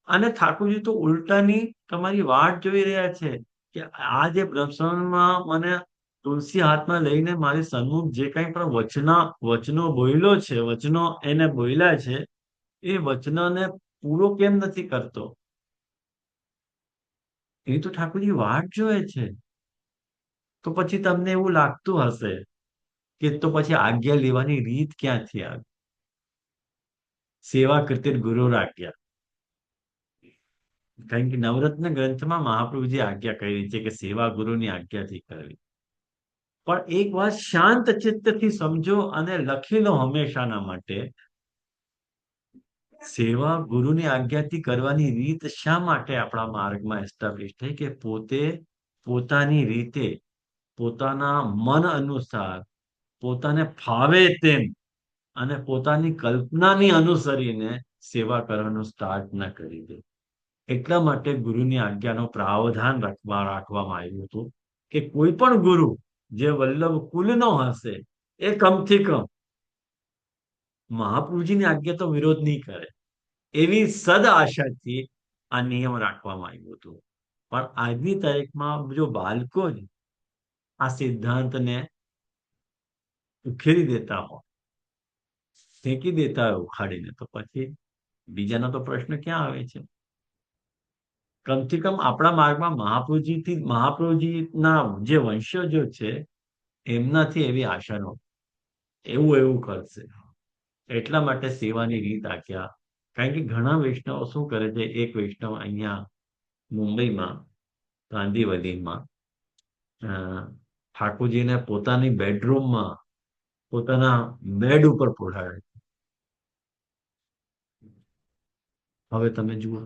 અને ઠાકોરજી તો ઉલટાની તમારી વાટ જોઈ રહ્યા છે કે આ જે બ્રહ્મસમનમાં મને તુલસી હાથમાં લઈને મારી સન્મુખ જે કંઈ પણ વચનો બોલ્યો છે, વચનો એને બોલ્યા છે, એ વચનને પૂરો કેમ નથી કરતો? એ તો ઠાકોરજી વાટ જોવે છે. તો પછી તમને એવું લાગતું હશે કે તો પછી આજ્ઞા લેવાની રીત ક્યાંથી આવી? સેવા કરતી ગુરુ આજ્ઞા. કારણ કે નવરત્ન ગ્રંથમાં મહાપ્રભુજી આજ્ઞા કરી છે કે સેવા ગુરુની આજ્ઞાથી કરવી. પણ એક વાત શાંત ચિત્તથી સમજો અને લખી લો હંમેશાના માટે, સેવા ગુરુની આજ્ઞાથી કરવાની રીત શા માટે આપણા માર્ગમાં એસ્ટાબ્લિશ થઈ? કે પોતે પોતાની રીતે, પોતાના મન અનુસાર, પોતાને ફાવે તેમ અને પોતાની કલ્પનાની અનુસરીને સેવા કરવાનું સ્ટાર્ટ ન કરી દે. એટલા માટે ગુરુની આજ્ઞાનો પ્રાવધાન રાખવામાં આવ્યું હતું કે કોઈ પણ ગુરુ જે વલ્લભ કુલનો હશે એ કમથી કમ મહાપ્રભુજીની આજ્ઞા તો વિરોધ નહીં કરે, એવી સદ આશાથી આ નિયમ રાખવામાં આવ્યું હતું. પણ આજની તારીખમાં જો બાળકો જ આ સિદ્ધાંતને ઉખેરી દેતા હોય, ફેંકી દેતા હોય ઉખાડીને, તો પછી બીજાનો તો પ્રશ્ન ક્યાં આવે છે? કમથી કમ આપણા માર્ગમાં મહાપ્રભુજીના જે વંશજો છે એમનાથી એવી આશા નો, એવું કરશે. એટલા માટે સેવાની રીત આખ્યા. કારણ કે ઘણા વૈષ્ણવો શું કરે છે, એક વૈષ્ણવ અહીંયા મુંબઈમાં ગાંધીવલીમાં ઠાકોરજીને પોતાની બેડરૂમમાં પોતાના બેડ ઉપર પોઢાડે છે. હવે તમે જુઓ,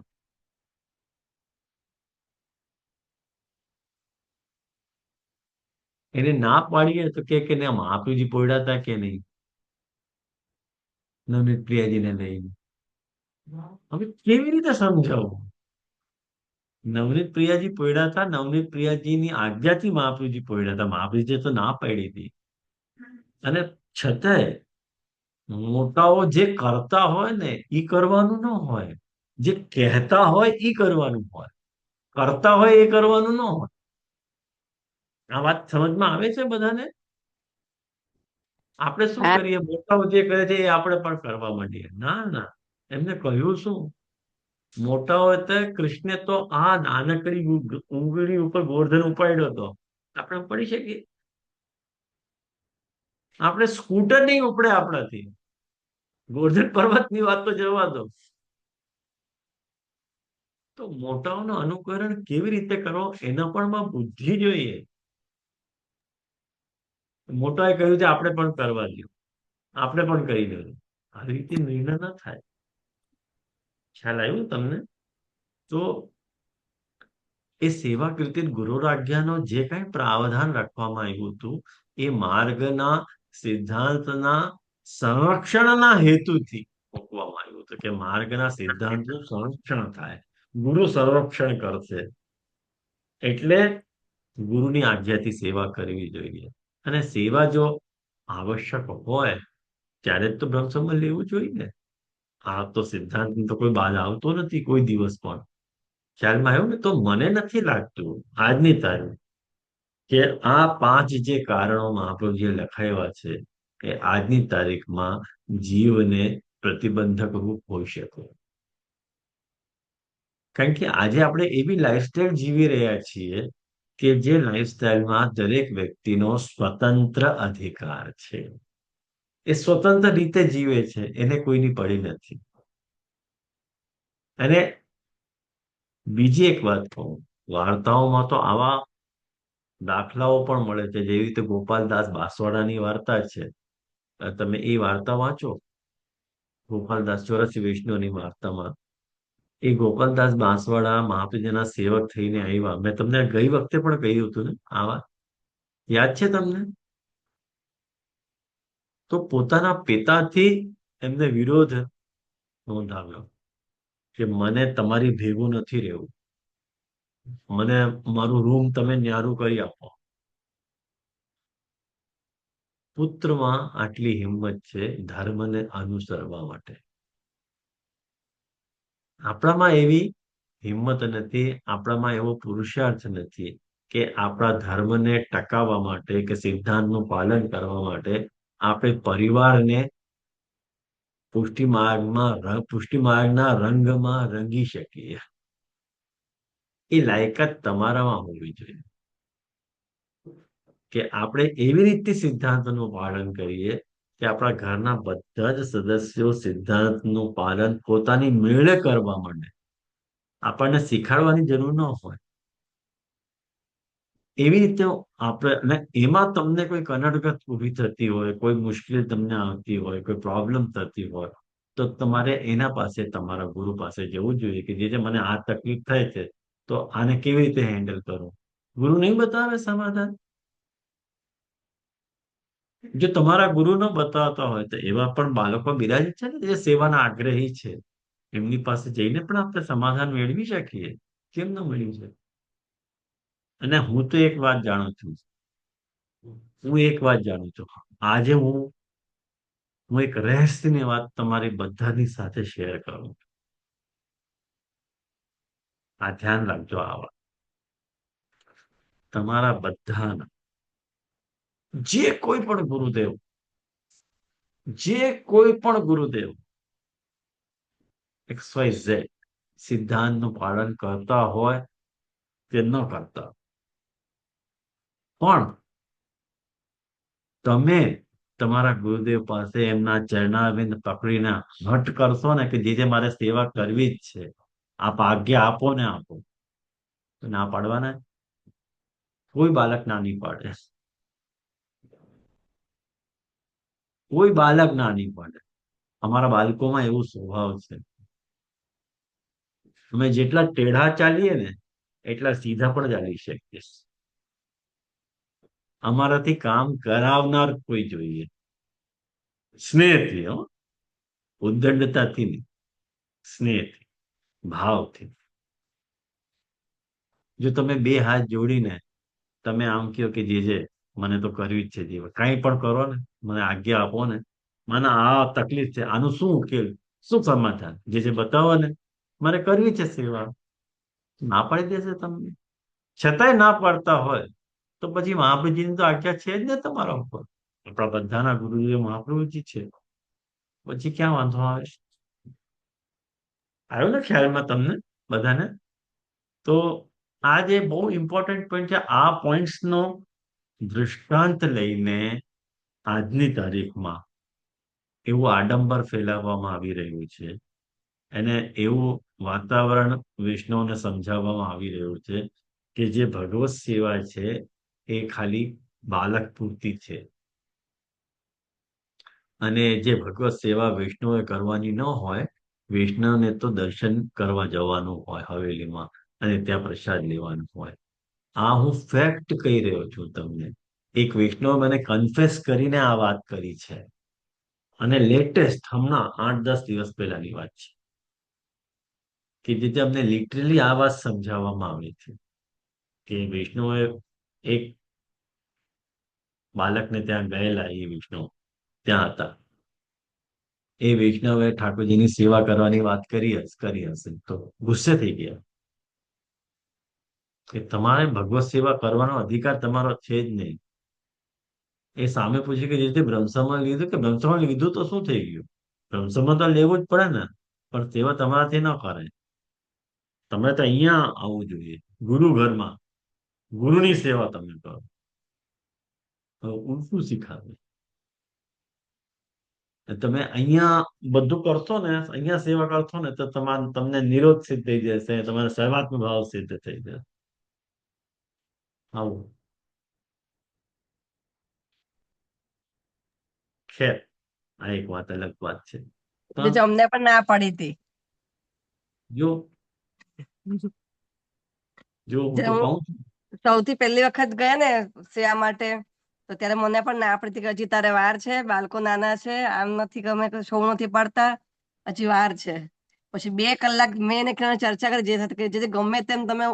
એને ના પાડીએ તો કે ના મહાપ્રભુજી પોઢાતા કે નહીં નવનીત પ્રિયાજીને લઈને. હવે કેવી રીતે સમજાવું? નવનીત પ્રિયાજી પોયડા હતા, નવનીત પ્રિયાજીની આજ્ઞાથી મહાપ્રભુજી પોયડા હતા. મહાપ્રભુજીએ તો ના પાડી હતી. અને છતાંય મોટાઓ જે કરતા હોય ને એ કરવાનું ન હોય, જે કહેતા હોય એ કરવાનું હોય, કરતા હોય એ કરવાનું ન હોય. આ વાત સમજમાં આવે છે બધાને? આપણે શું હા કરીએ, મોટાઓ જે કરે છે એ આપણે પણ કરવા માંડીએ. ના ના, એમને કહ્યું શું? મોટાઓ એટલે કૃષ્ણે તો આ નાનકડી ઉંગળી ઉપર ગોવર્ધન ઉપાડ્યો હતો, આપણે પડી શકીએ? આપણે સ્કૂટર નહીં ઉપડે આપણાથી, ગોવર્ધન પર્વતની વાત તો જવા દો. તો મોટાઓનું અનુકરણ કેવી રીતે કરો એના પણ માં બુદ્ધિ જોઈએ. મોટાએ કહ્યું છે આપણે પણ કરવા દો, આપણે પણ કરી દો. આવી રીતે નિર્ણય ના થાય. ખ્યાલ આવ્યું તમને? તો એ સેવા કીર્તિત ગુરુ આજ્ઞાનો જે કઈ પ્રાવધાન રાખવામાં આવ્યું હતું એ માર્ગના સિદ્ધાંતના સંરક્ષણના હેતુથી મૂકવામાં આવ્યું હતું કે માર્ગના સિદ્ધાંતનું સંરક્ષણ થાય, ગુરુ સંરક્ષણ કરશે. એટલે ગુરુની આજ્ઞાથી સેવા કરવી જોઈએ. અને સેવા જો આવશ્યક હોય ત્યારે જ તો બ્રહ્મસંબંધ લેવું જોઈએ ને. આ તો સિદ્ધાંત તો કોઈ બાદ આવતો નથી કોઈ દિવસ પણ. ખ્યાલમાં આવ્યું ને? તો મને નથી લાગતું આજની તારીખ કે આ 5 જે કારણો મહાપ્રભુજીએ લખાવ્યા છે એ આજની તારીખમાં જીવને પ્રતિબંધક રૂપ હોઈ શકે. કારણ કે આજે આપણે એવી લાઈફસ્ટાઈલ જીવી રહ્યા છીએ કે જે લાઈફસ્ટાઈલમાં દરેક વ્યક્તિનો સ્વતંત્ર અધિકાર છે. એ સ્વતંત્ર રીતે જીવે છે, એને કોઈની પડી નથી. અને બીજી એક વાત કહું, વાર્તાઓમાં તો આવા દાખલાઓ પણ મળે છે. જેવી રીતે ગોપાલદાસ બાંસવાડાની વાર્તા છે, તમે એ વાર્તા વાંચો, ગોપાલદાસ 84 વૈષ્ણવની વાર્તામાં એ ગોપાલદાસ બાંસવાડા મહાપ્રભુજીના સેવક થઈને આવ્યા. મેં તમને ગઈ વખતે પણ કહ્યું હતું ને આ વાત, યાદ છે તમને? તો પોતાના પિતાથી એમને વિરોધ નોંધાવ્યો કે મને તમારી ભેગું નથી રહેવું, મને મારું રૂમ તમે ન્યારું કરી આપો. પુત્રમાં આટલી હિંમત છે ધર્મને અનુસરવા માટે. આપણામાં એવી હિંમત નથી, આપણામાં એવો પુરુષાર્થ નથી કે આપણા ધર્મને ટકાવવા માટે કે સિદ્ધાંતનું પાલન કરવા માટે આપણે પરિવારને પુષ્ટિમાર્ગના રંગમાં રંગી શકીએ. એ લાયકાત તમારામાં હોવી જોઈએ કે આપણે એવી રીતે સિદ્ધાંતનું પાલન કરીએ કે આપણા ઘરના બધા જ સદસ્યો સિદ્ધાંતનું પાલન પોતાની મેળે કરવા માંડે. આપણને શીખાડવાની જરૂર ન હોય. એવી રીતે આપણે, અને એમાં તમને કોઈ કનડગત ઊભી થતી હોય, કોઈ મુશ્કેલી તમને આવતી હોય, કોઈ પ્રોબ્લેમ થતી હોય, તો તમારે એના પાસે, તમારા ગુરુ પાસે જવું જોઈએ કે જે મને આ તકલીફ થાય છે તો આને કેવી રીતે હેન્ડલ કરું. ગુરુ નહીં બતાવે સમાધાન. જો તમારા ગુરુ ન બતાવતા હોય તો એવા પણ બાળકો બિરાજ છે ને જે સેવાના આગ્રહી છે, એમની પાસે જઈને પણ આપણે સમાધાન મેળવી શકીએ. કેમ ન મળી શકે? અને હું તો એક વાત જાણું છું, આજે હું એક રહસ્યની વાત તમારી બધાની સાથે શેર કરું છું. આ ધ્યાન રાખજો. આ વાત તમારા બધાના, જે કોઈ પણ ગુરુદેવ, જે કોઈ પણ ગુરુદેવ XYZ સિદ્ધાંતનું પાલન કરતા હોય કે ન કરતા, પણ તમે તમારા ગુરુદેવ પાસે એમના ચરણારવિંદ પકડીને હઠ કરશો ને કે જે મારે સેવા કરવી જ છે, આપ આજ્ઞા આપો ને આપો, તો ના પાડવાના? કોઈ બાળક ના નહીં પાડે, કોઈ બાળક ના નહીં પાડે. અમારા બાળકોમાં એવું સ્વભાવ છે, અમે જેટલા ટેઢા ચાલીએ ને એટલા સીધા પણ ચાલી શકીએ. અમારાથી કામ કરાવનાર કોઈ જોઈએ, સ્નેહથી, હો, ઉદ્દંડતાથી નહીં, સ્નેહથી, ભાવથી. જો તમે બે હાથ જોડીને તમે આમ કહો કે જે મને તો કરવી જ છે જીવન, કાંઈ પણ કરો ને, મને આજ્ઞા આપો ને, મને આ તકલીફ છે, આનું શું ઉકેલ, શું સમાધાન, જે બતાવો ને, મારે કરવી છે સેવા. ના પાડી દેશે તમને? છતાંય ના પાડતા હોય તો પછી મહાપ્રભુજીની તો આજ્ઞા છે જ ને તમારા ઉપર. આપણા બધાના ગુરુદેવ મહાપ્રભુજી છે, પછી ક્યાં વાંધો આવે? આવ્યો ને ખ્યાલમાં તમને બધાને? તો આ જે બહુ ઇમ્પોર્ટન્ટ પોઈન્ટ છે, આ પોઈન્ટ્સનો દૃષ્ટાંત લઈને આજની તારીખમાં એવું આડંબર ફેલાવવામાં આવી રહ્યું છે, અને એવું વાતાવરણ વૈષ્ણવને સમજાવવામાં આવી રહ્યું છે કે જે ભગવત સેવા છે એ ખાલી બાલક પૂરતી છે, અને જે ભગવત સેવા વૈષ્ણવે કરવાની ન હોય, વૈષ્ણવને તો દર્શન કરવા જવાનું હોય હવેલીમાં, અને ત્યાં પ્રસાદ લેવાનું હોય. આ હું ફેક્ટ કહી રહ્યો છું તમને. એક વૈષ્ણવ મને કન્ફેસ કરીને આ વાત કરી છે, અને લેટેસ્ટ હમણાં 8-10 દિવસ પહેલાની વાત છે, કે જે અમને લિટરલી આ વાત સમજાવવામાં આવી છે કે વૈષ્ણવે એક બાળકને ત્યાં ગયેલા, એ વૈષ્ણવ ત્યાં હતા, એ વૈષ્ણવે ઠાકોરજીની સેવા કરવાની વાત કરી હશે તો ગુસ્સે થઈ ગયા કે તમારે ભગવત સેવા કરવાનો અધિકાર તમારો છે જ નહીં. એ સામે પૂછ્યું કે જે રીતે બ્રહ્મસમાન લીધું, કે બ્રહ્મસમાન લીધું તો શું થઈ ગયું? બ્રહ્મસમાન તો લેવું જ પડે ને, પણ સેવા તમારાથી ન કરાય. તમે તો અહીંયા આવવું જોઈએ, ગુરુ ઘરમાં, ગુરુની સેવા તમે કરો. ઉલટું શીખાવે. તમે અહીંયા બધું કરશો ને, અહીંયા સેવા કરશો ને, તો તમને નિરોધ સિદ્ધ થઈ જશે, તમારો સર્વાત્મ ભાવ સિદ્ધ થઈ જશે. આવું. ખેર, આ એક વાત અલગ વાત છે. જે અમને પણ ના પડી હતી. જો હું તો કહું છું, સૌથી પહેલી વખત ગયા ને સેવા માટે, તો ત્યારે મને પણ ના પડી કે હજી તારે વાર છે, બાળકો નાના છે, આમ નથી ગમે, શો નથી પડતા, હજી વાર છે. પછી 2 કલાક મેં એને ચર્ચા કરી, જે ગમે તેમ તમે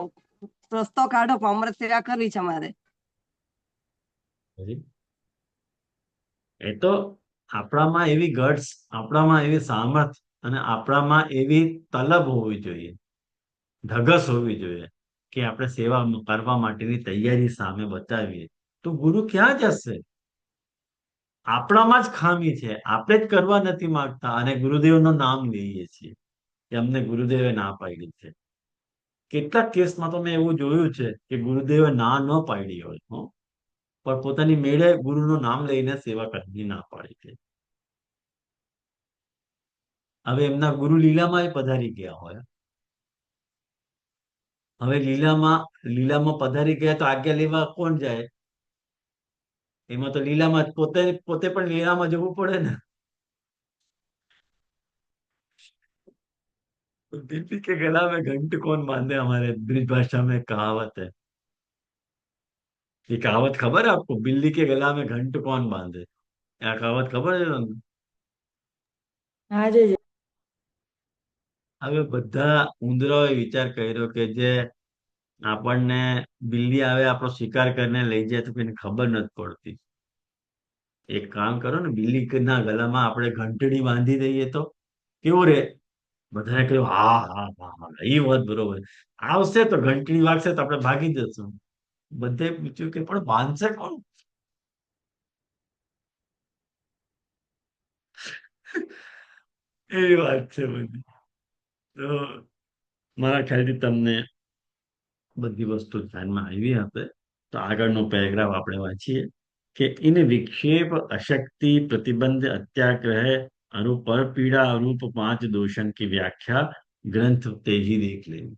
રસ્તો કાઢો, પણ અમૃત સેવા કરવી છે અમારે. એ તો આપણામાં એવી ગટ્સ, આપણામાં એવી સામર્થ, અને આપણામાં એવી તલબ હોવી જોઈએ, ધગસ હોવી જોઈએ કે આપણે સેવા કરવા માટેની તૈયારી સામે બતાવીએ. તો ગુરુ ક્યાં જશે? આપણામાં જ ખામી છે, આપણે જ કરવા નથી માંગતા, અને ગુરુદેવનું નામ લઈએ છીએ કે અમને ગુરુદેવે ના પાડી છે. કેટલાક કેસમાં તો મેં એવું જોયું છે કે ગુરુદેવે ના ન પાડી હોય, પણ પોતાની મેળે ગુરુનું નામ લઈને સેવા કરવી ના પાડી છે. હવે એમના ગુરુ લીલામાં પધારી ગયા હોય, હવે લીલામાં પધારી ગયા તો આજ્ઞા લેવા કોણ જાય? એમાં તો લીલામાં પોતે પણ લીલામાં જવું પડે ને. दिल्ली के गला में घंट कौन बांधे, हमारे ब्रिज भाषा में कहावत है. ये कहावत खबर है आपको? बिल्ली के गला में घंट कौन बांधे? આ કહાવત ખબર છે તમને? હા જી. હવે બધા ઉંદરાઓએ વિચાર કર્યો કે જે આપણને બિલ્લી આવે આપણો શિકાર કરીને લઈ જાય તો કોઈને ખબર નથી પડતી. એક કામ કરો ને, બિલ્લી ના ગલામાં આપણે ઘંટડી બાંધી દઈએ તો કેવું રે? બધાએ કહ્યું હા હા હા હા, એ વાત બરોબર, આવશે તો ઘંટડી વાગશે તો આપણે ભાગી જશું. બધે પૂછ્યું કે પણ બાંધશે કોણ? એવી વાત છે બધી. તો મારા ખ્યાલથી તમને બધી વસ્તુ ધ્યાનમાં આવી હશે. તો આગળનો પેરેગ્રાફ આપણે વાંચીએ કે ઇન વિક્ષેપ, અશક્તિ, प्रतिबंध, अत्याग्रह, अरूप पर पीड़ा, अरूप 5 दोषण की व्याख्या ग्रंथ तेजी देख लेવી.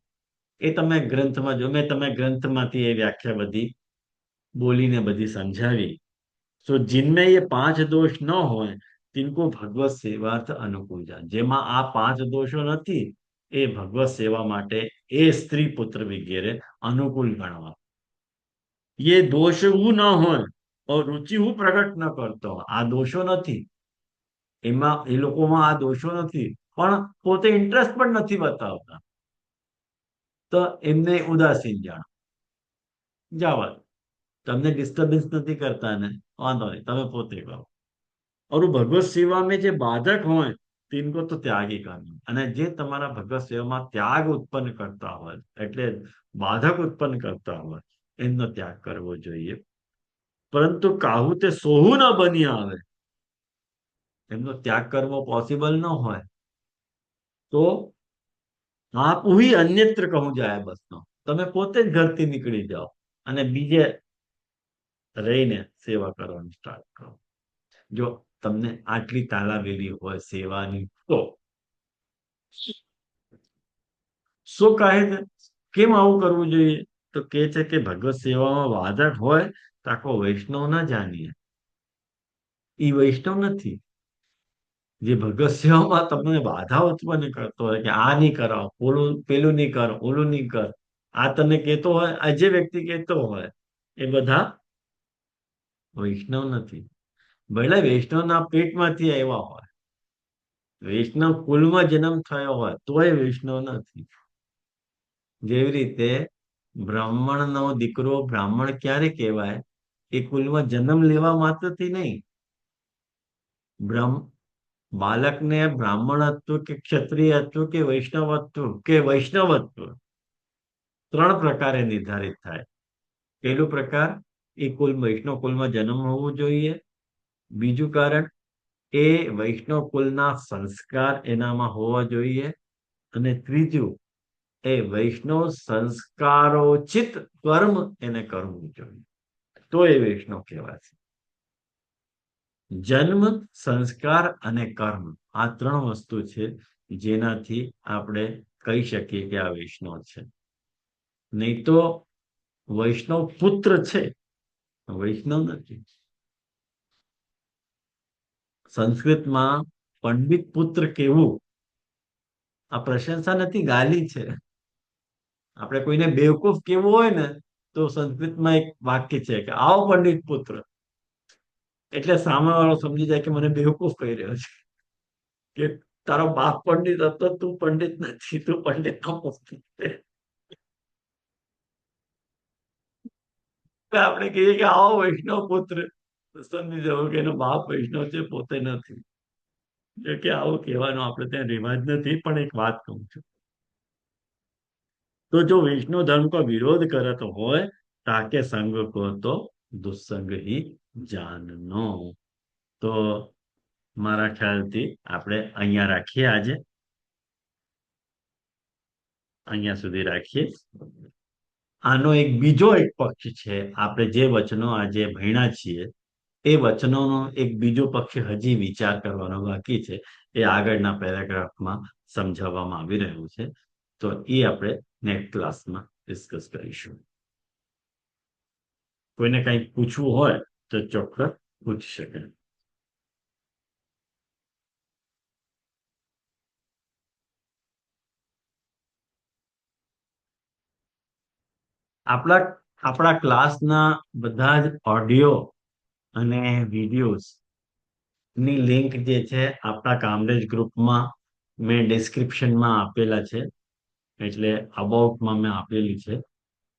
એ તમે ગ્રંથમાં જો, મેં તમે ગ્રંથમાંથી એ વ્યાખ્યા બધી બોલીને બધી સમજાવી. તો जिनमें ये 5 दोष न હોય तिनको भगवत सेवार्थ अनुकूल जान. જેમાં આ 5 દોષો નથી, એ ભગવત સેવા માટે, એ સ્ત્રી પુત્ર વગેરે અનુકૂળ ગણવા. ये दोष હું ન હોય और रुचि હું પ્રગટ ન કરતો, આ દોષો નથી, એમાં એ લોકોમાં આ દોષો નથી, પણ પોતે ઇન્ટરેસ્ટ પણ નથી બતાવતા, તો એમને ઉદાસીન જાણો. જવા દો. તમને ડિસ્ટર્બન્સ નથી કરતા ને, વાંધો નહીં, તમે પોતે કરો. और भगवत सेवा में જે બાધક હોય તિनको તો ત્યાગી કરવું, અને જે તમારા ભગવત સેવામાં ત્યાગ ઉત્પન્ન કરતા હોય, એટલે બાધક ઉત્પન્ન કરતા હોય, એમનો ત્યાગ કરવો જોઈએ. પરંતુ કાહુ તે સોહુ ન બની આવે, એમનો ત્યાગ કરવો પોસિબલ ન હોય તો આપ હુઈ અન્યત્ર કહું જાય બસનો, તમે પોતે જ ઘરથી નીકળી જાઓ અને બીજે રહીને સેવા કરવાનું સ્ટાર્ટ કરો. જો તમને આટલી તાલાવેલી હોય સેવાની તો શું કહે છે, કેમ આવું કરવું જોઈએ? તો કે છે કે ભગવત સેવામાં વાદક હોય તો આખો વૈષ્ણવ ના જાણીએ, એ વૈષ્ણવ નથી. જે ભગવત સેવામાં તમને બાધા ઉત્પન્ન કરતો હોય કે આ નહીં કરાવ, પેલું નહીં કર, ઓલું નહીં કર, આ તને કહેતો હોય, આ જે વ્યક્તિ કહેતો હોય, એ બધા વૈષ્ણવ નથી. ભલે વૈષ્ણવના પેટમાંથી આવ્યા હોય, વૈષ્ણવ કુલમાં જન્મ થયો હોય તોય વૈષ્ણવ નથી. જેવી રીતે બ્રાહ્મણનો દીકરો બ્રાહ્મણ ક્યારે કહેવાય? એ કુલમાં જન્મ લેવા માત્રથી નહીં. બાળકને બ્રાહ્મણત્વ કે ક્ષત્રિયત્વ કે વૈષ્ણવત્વ કે વૈષ્ણવત્વ 3 પ્રકારે નિર્ધારિત થાય. પહેલું પ્રકાર, એ કુલ વૈષ્ણવ કુલમાં જન્મ હોવો જોઈએ. બીજું કારણ, એ વૈષ્ણવ કુલના સંસ્કાર એનામાં હોવા જોઈએ. અને ત્રીજું, એ વૈષ્ણવ સંસ્કારોચિત કર્મ એને કરવું જોઈએ, તો એ વૈષ્ણવ કહેવાશે. જન્મ, સંસ્કાર અને કર્મ, આ 3 વસ્તુ છે જેનાથી આપણે કહી શકીએ કે આ વૈષ્ણવ છે. નહીં તો વૈષ્ણવ પુત્ર છે, વૈષ્ણવ નથી. સંસ્કૃતમાં પંડિત પુત્ર કેવું, આ પ્રશંસા નથી, ગાલી છે. આપણે કોઈને બેવકૂફ કેવું હોય ને તો સંસ્કૃતમાં એક વાક્ય છે કે આવો પંડિત પુત્ર, એટલે સામેવાળો સમજી જાય કે મને બેવકૂફ કહી રહ્યો છે, કે તારો બાપ પંડિત હતો, તું પંડિત નથી, તું પંડિત નો પુત્ર છે. આપણે કહીએ કે આવો વૈષ્ણવ પુત્ર, સમજી જવું કે એનો બાપ વૈષ્ણવ છે, પોતે નથી. કે આવું કહેવાનો આપણે ત્યાં રિવાજ નથી. પણ એક વાત કહું છું, तो जो वैष्णव धर्म का विरोध करत હોય ताके संग को तो दुस्संग ही जाननो. તો મારા ખ્યાલથી આપણે અહીંયા રાખીએ, આજે અહીંયા સુધી રાખીએ. આનો એક બીજો એક પક્ષ છે, આપણે જે વચનો આજે ભણ્યા છીએ એ વચનોનો એક બીજો પક્ષ હજી વિચાર કરવાનો બાકી છે. એ આગળના પેરેગ્રાફમાં સમજાવવામાં આવી રહ્યું છે. તો એ આપણે નેક્સ્ટ ક્લાસમાં ડિસ્કસ કરીશું. કોઈને કંઈક પૂછવું હોય તો ચોક્કસ પૂછી શકે. આપણા ક્લાસના બધા જ ઓડિયો અને વિડીયોઝ ની લિંક જે છે આપણા કામરેજ ગ્રુપમાં મેં ડિસ્ક્રિપ્શનમાં આપેલા છે, એટલે અબાઉટમાં મેં આપેલી છે.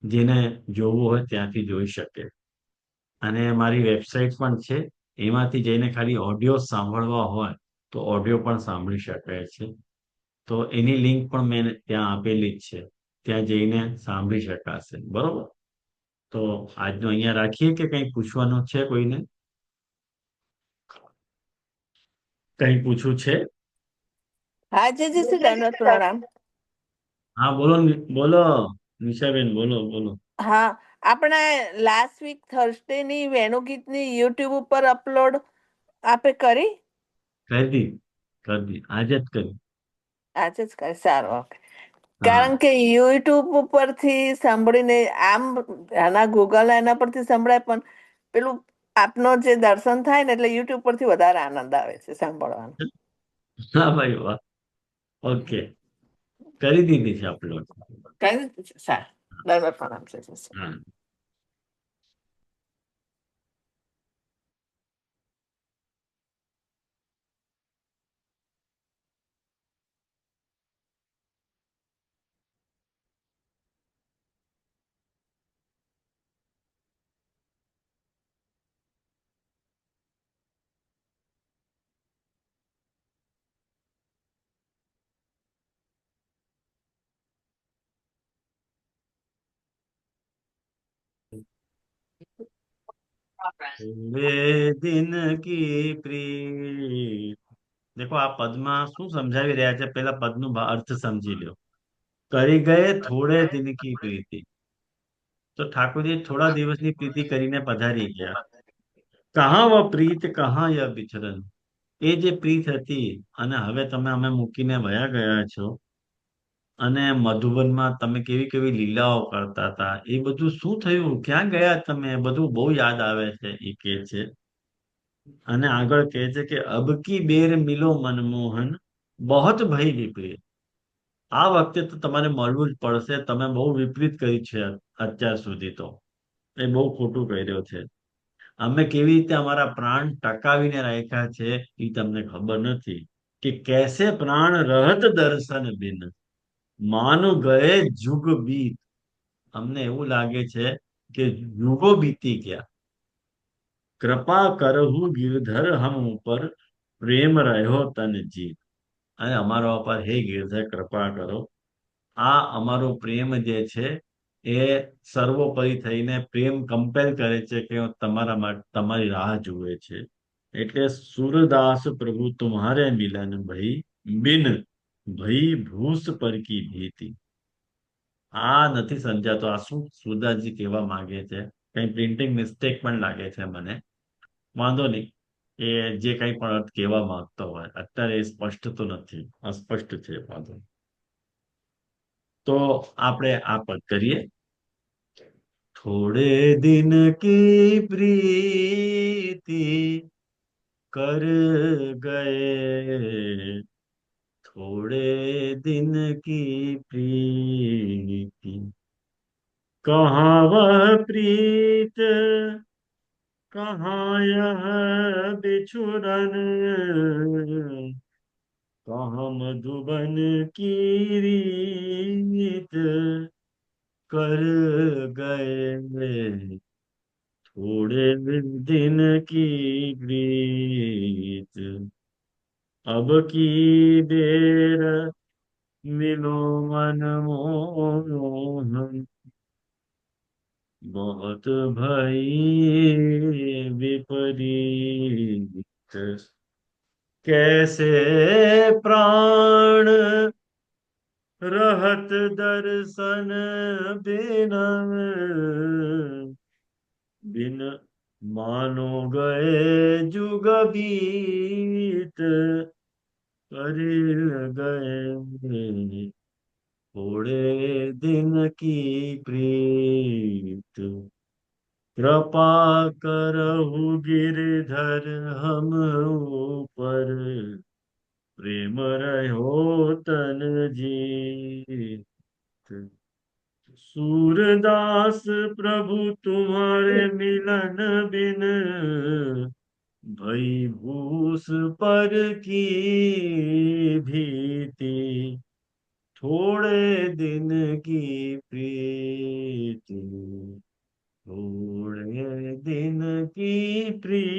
જેને જોવું હોય ત્યાંથી જોઈ શકે. અને મારી વેબસાઇટ પણ છે, એમાંથી જઈને ખાલી ઓડિયો સાંભળવા હોય તો ઓડિયો પણ સાંભળી શકાય છે. તો એની લિંક પણ મેં ત્યાં આપેલી જ છે, ત્યાં જઈને સાંભળી શકાશે. બરોબર? તો આજનું અહીંયા રાખીએ કે કંઈ પૂછવાનું છે કોઈને? કંઈ પૂછવું છે? હા જી શ્રી દંડવત પ્રણામ. હા બોલો બોલો નિશાબેન, બોલો બોલો. હા, આપણે લાસ્ટ વીક થર્સડે ની વેણુગીતની યુટ્યુબ ઉપર અપલોડ આપે કરી? કરી દી આજે જ કરી. આજે જ કરી, સારું, ઓકે. હા, કારણ કે યુટ્યુબ ઉપરથી સાંભળીને આમ આના ગૂગલ એના પરથી સંભળાય, પણ પેલું આપનો જે દર્શન થાય ને એટલે યુટ્યુબ પરથી વધારે આનંદ આવે છે સાંભળવાનો. હા ભાઈ, વાહ. ઓકે, કરી દીધી છે અપલોડ. કઈ નથી, સારું. દંડવત પ્રણામ છે. હા. थोड़े दिन की प्रीत। देखो આ પદમાં શું સમજાવી રહ્યા છે, પેલા પદનું અર્થ સમજી લ્યો। કરી ગયે થોડે દિનકી પ્રીતિ, તો ઠાકોરજી થોડા દિવસની પ્રીતિ કરીને પધારી ગયા। કહા વ પ્રીત કહા ય બિચરન, એ જે પ્રીત હતી અને હવે તમે અમે મૂકીને વયા ગયા છો, અને મધુવનમાં તમે કેવી કેવી લીલાઓ કરતા હતા, એ બધું શું થયું, ક્યાં ગયા તમે, બધું બહુ યાદ આવે છે એ કે છે। અને આગળ કહે છે કે અબ કી બેર મિલો મનમોહન, બહોત ભઈ વિપરીત। આ વખતે તો તમારે મળવું જ પડશે, તમે બહુ વિપરીત કરી છે અત્યાર સુધી તો, એ બહુ ખોટું કર્યો છે। અમે કેવી રીતે અમારા પ્રાણ ટકાવીને રાખ્યા છે એ તમને ખબર નથી, કે કેસે પ્રાણ રહત દર્શન બિન, માનો ગયે જુગ બીત। અમને એવું લાગે છે કે યુગો બીતી ગયા। કૃપા કરહુ ગિરધર હમ ઉપર, પ્રેમ રહ્યો તન જીત। અને અમારા ઉપર હે ગિરધર કૃપા કરો, આ અમારો પ્રેમ જે છે એ સર્વોપરી થઈને પ્રેમ કમ્પેલ કરે છે કે તમારા માટે તમારી રાહ જુએ છે। એટલે સુરદાસ પ્રભુ તુમ્હારે મિલન ભઈ, બિન ભઈ ભૂસ પર કી ભીતિ। આ નથી સમજાતો આ શું સુરદાસજી કહેવા માંગે છે, કઈ પ્રિન્ટિંગ મિસ્ટેક પણ લાગે છે મને, વાંધો નહીં, એ જે કઈ પણ અર્થ કહેવા માંગતો હોય, અત્યારે એ સ્પષ્ટ તો નથી, અસ્પષ્ટ છે, વાંધો નહીં। તો આપણે આ પદ કરીએ। થોડે દિન કી પ્રીતિ कर गए, थोड़े दिन की प्रीति, कहाँ वह प्रीत कहाँ यह बिछुरन, कहाँ मधुबन की रीत कर गए, थोड़े दिन की प्रीत, अब की बेर मिलो मनमोहन, बहुत भई विपरीत, कैसे प्राण रहत दर्शन बिना, बिन मानो गए जुग बीत, कर गए थोड़े दिन की प्रीत, कृपा करहु गिरधर हम ऊपर, प्रेम रहो तन जीत। सूरदास प्रभु तुम्हारे मिलन बिन, भई भूस पर की भीति, थोड़े दिन की प्रीति, थोड़े दिन की प्रीति।